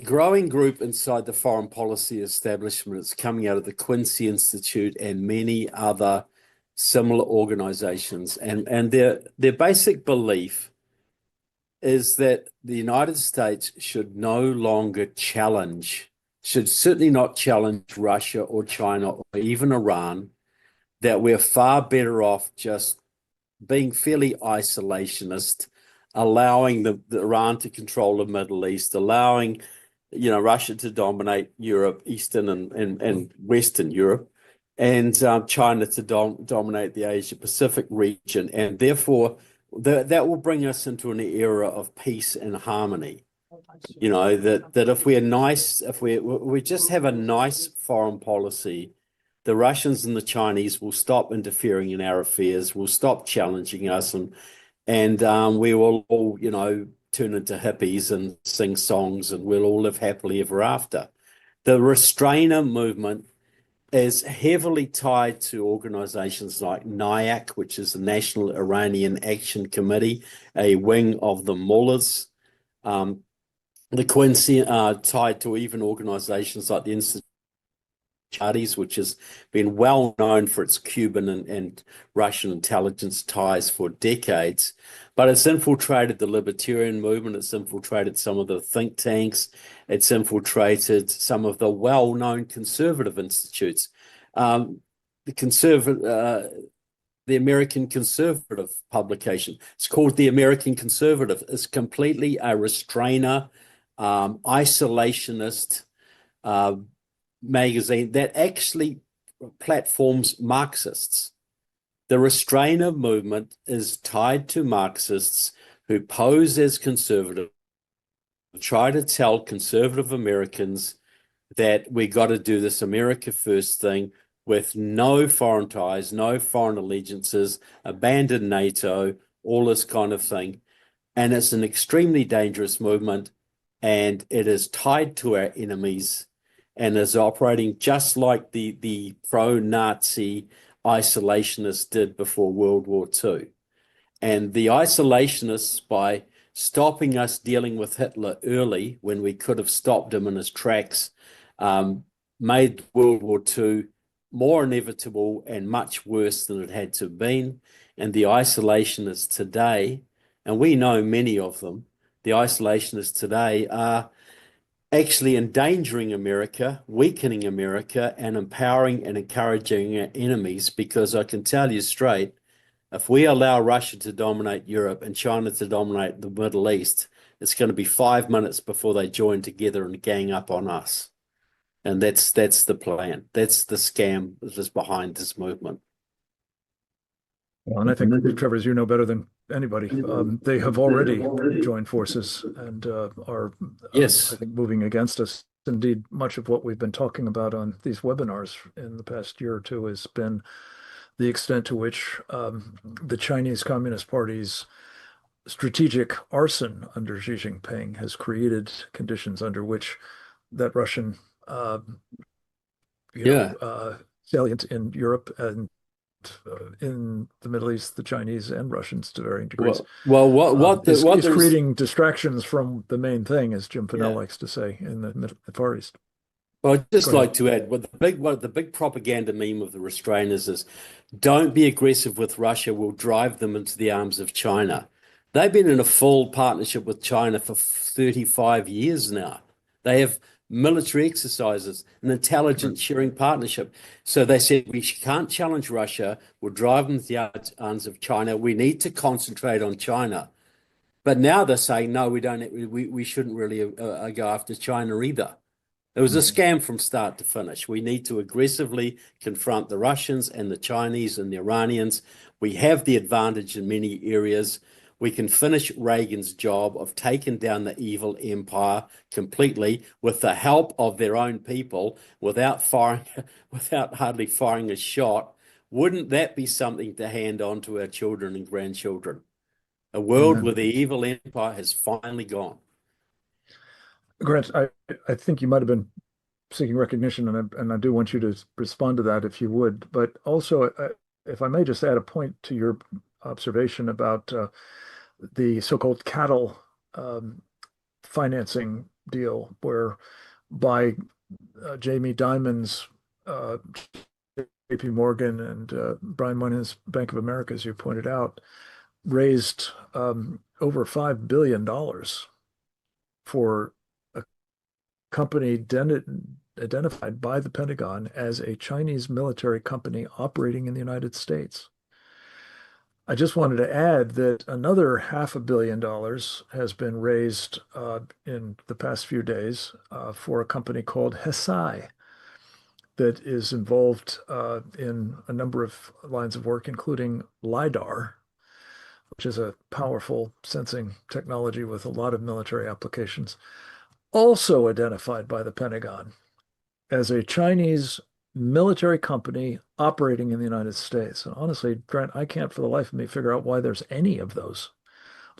growing group inside the foreign policy establishment. It's coming out of the Quincy Institute and many other similar organizations, and their basic belief is that the United States should no longer should certainly not challenge Russia or China or even Iran, that we're far better off just being fairly isolationist, allowing the Iran to control the Middle East, allowing Russia to dominate Europe, Eastern and Western Europe, and China to dominate the Asia Pacific region, and therefore that will bring us into an era of peace and harmony. That if we're nice, if we just have a nice foreign policy, the Russians and the Chinese will stop interfering in our affairs, will stop challenging us, and we will all, turn into hippies and sing songs, and we'll all live happily ever after. The restrainer movement is heavily tied to organizations like NIAC, which is the National Iranian Action Committee, a wing of the mullahs. The Quincy are tied to even organizations like the Institute Parties, which has been well known for its Cuban and Russian intelligence ties for decades, but it's infiltrated the libertarian movement, it's infiltrated some of the think tanks, it's infiltrated some of the well-known conservative institutes. The American Conservative publication, it's called The American Conservative, is completely a restrainer, isolationist magazine that actually platforms Marxists. The restrainer movement is tied to Marxists who pose as conservative, try to tell conservative Americans that we got to do this America first thing with no foreign ties, no foreign allegiances, abandon NATO, all this kind of thing. And it's an extremely dangerous movement, and it is tied to our enemies and is operating just like the pro-Nazi isolationists did before World War II. And the isolationists, by stopping us dealing with Hitler early when we could have stopped him in his tracks, made World War II more inevitable and much worse than it had to have been. And the isolationists today, and we know many of them, the isolationists today are actually endangering America, weakening America, and empowering and encouraging our enemies, because I can tell you straight, if we allow Russia to dominate Europe and China to dominate the Middle East, it's going to be 5 minutes before they join together and gang up on us. And that's the plan. That's the scam that is behind this movement. Well, and I think, Trevor, as you know better than anybody, they have already joined forces and are, yes, I think, moving against us. Indeed, much of what we've been talking about on these webinars in the past year or two has been the extent to which the Chinese Communist Party's strategic arson under Xi Jinping has created conditions under which that Russian salient in Europe and in the Middle East, the Chinese and Russians to varying degrees. What is creating distractions from the main thing, as Jim Fennell likes to say, in the Far East. Well, I'd just like to add, the big propaganda meme of the restrainers is, don't be aggressive with Russia, we'll drive them into the arms of China. They've been in a full partnership with China for 35 years now. They have military exercises, an intelligence sharing partnership. So they said, we can't challenge Russia, we'll drive them to the arms of China, we need to concentrate on China. But now they're saying, no, we shouldn't really go after China either. It was a scam from start to finish. We need to aggressively confront the Russians and the Chinese and the Iranians. We have the advantage in many areas. We can finish Reagan's job of taking down the evil empire completely with the help of their own people without hardly firing a shot. Wouldn't that be something to hand on to our children and grandchildren? A world where the evil empire has finally gone. Grant, I think you might have been seeking recognition, and I do want you to respond to that if you would. But also, if I may just add a point to your observation about the so-called cattle financing deal, where by Jamie Dimon's JP Morgan and Brian Moynihan's Bank of America, as you pointed out, raised over $5 billion for a company identified by the Pentagon as a Chinese military company operating in the United States. I just wanted to add that another $500 million has been raised in the past few days for a company called Hesai that is involved in a number of lines of work, including LiDAR, which is a powerful sensing technology with a lot of military applications, also identified by the Pentagon as a Chinese military company operating in the United States. And honestly, Grant, I can't for the life of me figure out why there's any of those,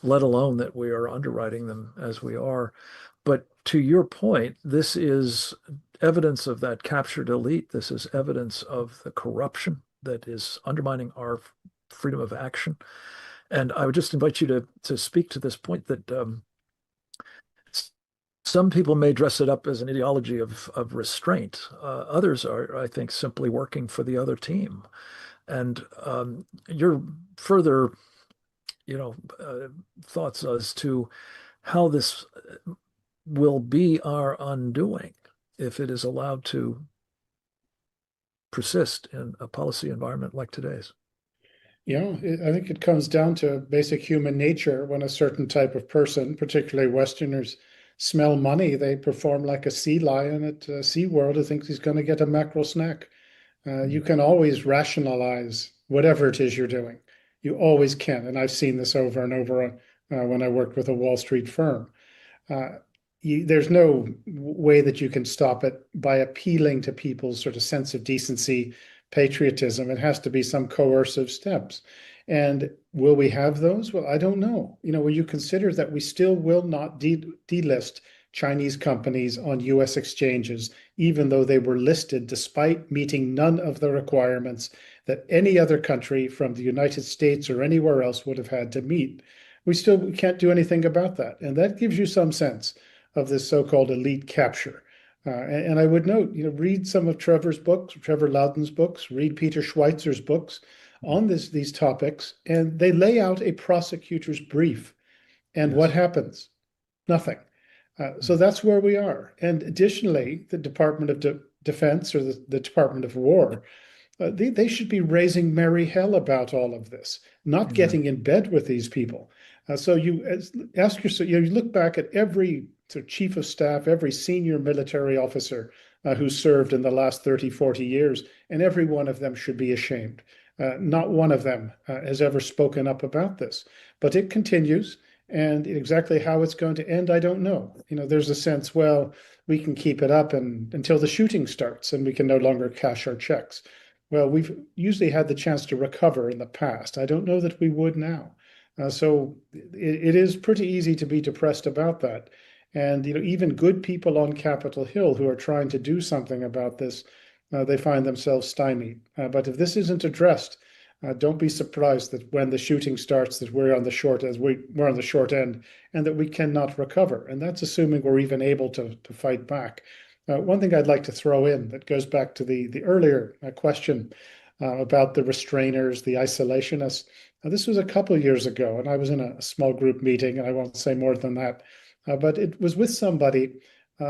let alone that we are underwriting them as we are. But to your point, this is evidence of that captured elite. This is evidence of the corruption that is undermining our freedom of action. And I would just invite you to speak to this point that some people may dress it up as an ideology of restraint. Others are, I think, simply working for the other team. And your further, thoughts as to how this will be our undoing if it is allowed to persist in a policy environment like today's. Yeah, I think it comes down to basic human nature. When a certain type of person, particularly Westerners, smell money, they perform like a sea lion at SeaWorld who thinks he's going to get a mackerel snack. You can always rationalize whatever it is you're doing. You always can. And I've seen this over and over when I worked with a Wall Street firm. There's no way that you can stop it by appealing to people's sort of sense of decency, patriotism. It has to be some coercive steps. And will we have those? Well, I don't know. When you consider that we still will not delist Chinese companies on US exchanges, even though they were listed despite meeting none of the requirements that any other country from the United States or anywhere else would have had to meet, we still can't do anything about that. And that gives you some sense of this so-called elite capture. And I would note, read some of Trevor Loudon's books, read Peter Schweitzer's books on these topics, and they lay out a prosecutor's brief. And what happens? Nothing. So that's where we are. And additionally, the Department of Defense or the Department of War, they should be raising merry hell about all of this, not getting in bed with these people. So you ask yourself, you look back at every chief of staff, every senior military officer who served in the last 30, 40 years, and every one of them should be ashamed. Not one of them has ever spoken up about this, but it continues. And exactly how it's going to end, I don't know. There's a sense, well, we can keep it up until the shooting starts and we can no longer cash our checks. Well, we've usually had the chance to recover in the past. I don't know that we would now. So it is pretty easy to be depressed about that. And even good people on Capitol Hill who are trying to do something about this, they find themselves stymied. But if this isn't addressed, don't be surprised that when the shooting starts, that we're on the short end, and that we cannot recover. And that's assuming we're even able to fight back. One thing I'd like to throw in that goes back to the earlier question about the restrainers, the isolationists. This was a couple of years ago, and I was in a small group meeting, and I won't say more than that. But it was with somebody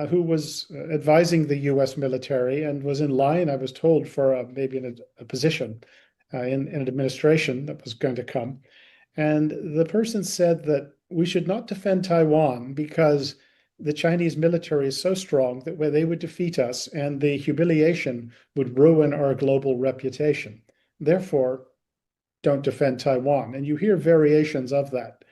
who was advising the U.S. military and was in line, I was told, for maybe in a position in an administration that was going to come. And the person said that we should not defend Taiwan because the Chinese military is so strong that where they would defeat us and the humiliation would ruin our global reputation. Therefore, don't defend Taiwan. And you hear variations of that.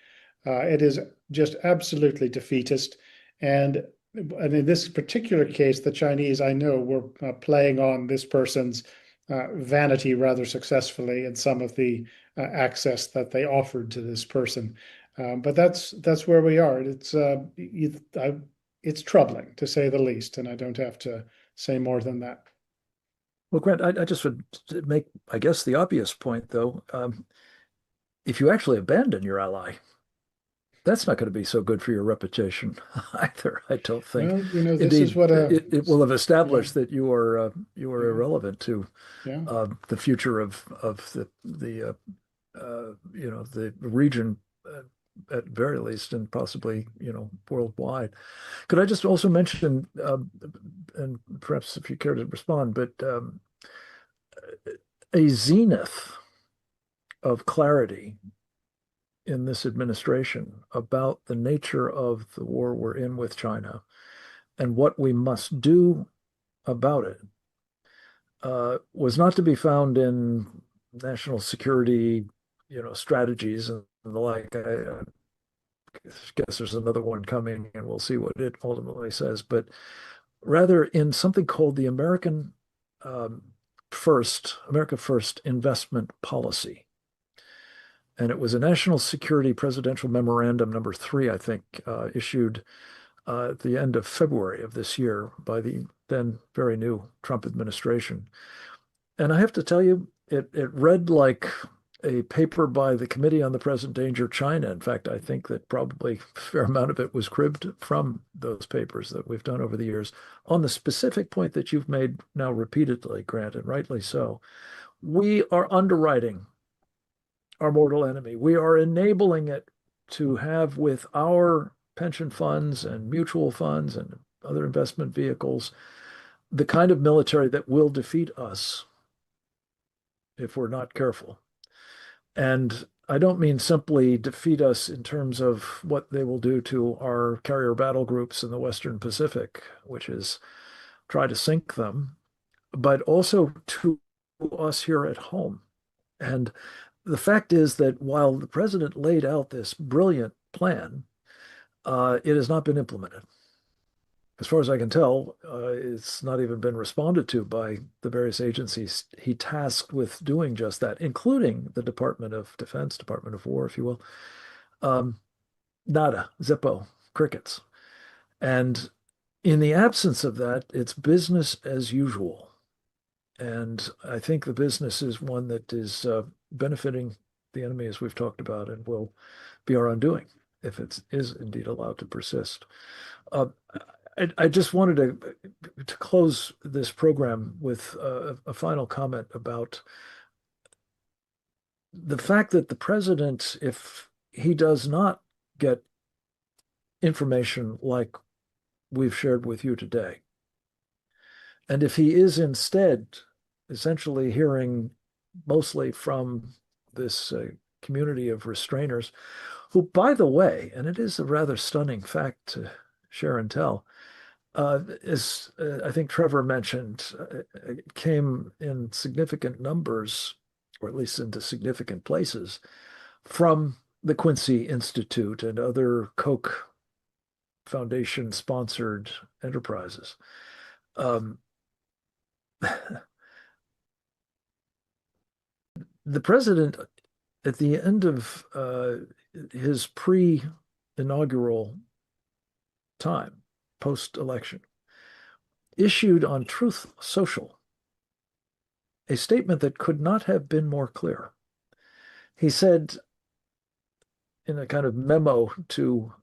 It is just absolutely defeatist. And in this particular case, the Chinese, I know, were playing on this person's vanity rather successfully in some of the access that they offered to this person. But that's where we are. It's troubling, to say the least, and I don't have to say more than that. Well, Grant, I just would make, I guess, the obvious point, though. If you actually abandon your ally, that's not going to be so good for your reputation either, I don't think. Well, you know, this Indeed, is what it will have established that you are irrelevant to the future of the region at very least, and possibly worldwide. Could I just also mention, and perhaps if you care to respond, but a zenith of clarity in this administration about the nature of the war we're in with China and what we must do about it was not to be found in national security, strategies and the like. I guess there's another one coming, and we'll see what it ultimately says, but rather in something called the America First investment policy. And it was a national security presidential memorandum number 3, I think, issued at the end of February of this year by the then very new Trump administration. And I have to tell you, it read like a paper by the Committee on the Present Danger of China. In fact, I think that probably a fair amount of it was cribbed from those papers that we've done over the years on the specific point that you've made now repeatedly, Grant, and rightly so. We are underwriting our mortal enemy. We are enabling it to have, with our pension funds and mutual funds and other investment vehicles, the kind of military that will defeat us if we're not careful. And I don't mean simply defeat us in terms of what they will do to our carrier battle groups in the Western Pacific, which is try to sink them, but also to us here at home. And the fact is that while the president laid out this brilliant plan, it has not been implemented. As far as I can tell, it's not even been responded to by the various agencies he tasked with doing just that, including the Department of Defense, Department of War, if you will. Nada, zippo, crickets. And in the absence of that, it's business as usual. And I think the business is one that is benefiting the enemy, as we've talked about, and will be our undoing if it is indeed allowed to persist. I just wanted to close this program with a final comment about the fact that the president, if he does not get information like we've shared with you today, and if he is instead essentially hearing mostly from this community of restrainers, who, by the way, and it is a rather stunning fact to share and tell, as I think Trevor mentioned, came in significant numbers, or at least into significant places, from the Quincy Institute and other Koch Foundation-sponsored enterprises. The president, at the end of his pre-inaugural time, post-election, issued on Truth Social a statement that could not have been more clear. He said, in a kind of memo to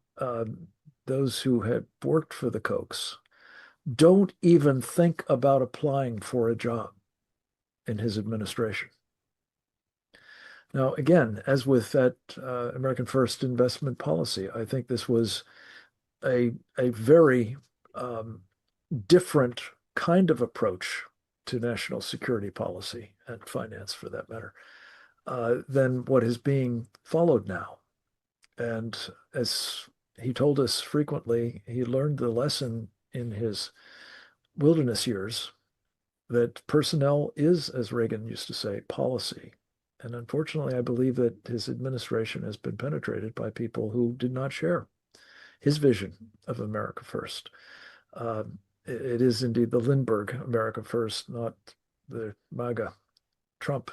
those who had worked for the Kochs, don't even think about applying for a job in his administration. Now, again, as with that American First investment policy, I think this was a very different kind of approach to national security policy and finance, for that matter, than what is being followed now. And as he told us frequently, he learned the lesson in his wilderness years that personnel is, as Reagan used to say, policy. And unfortunately, I believe that his administration has been penetrated by people who did not share his vision of America First. It is indeed the Lindbergh America First, not the MAGA Trump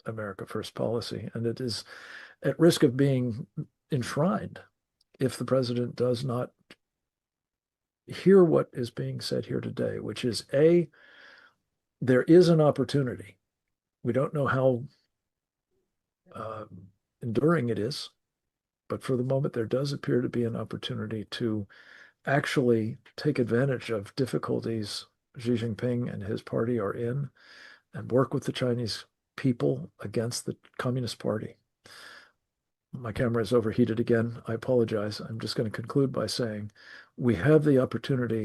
America First policy. And it is at risk of being enshrined if the president does not hear what is being said here today, which is, A, there is an opportunity. We don't know how enduring it is, But for the moment, there does appear to be an opportunity to actually take advantage of difficulties Xi Jinping and his party are in and work with the Chinese people against the Communist Party. My camera is overheated again. I apologize. I'm just going to conclude by saying we have the opportunity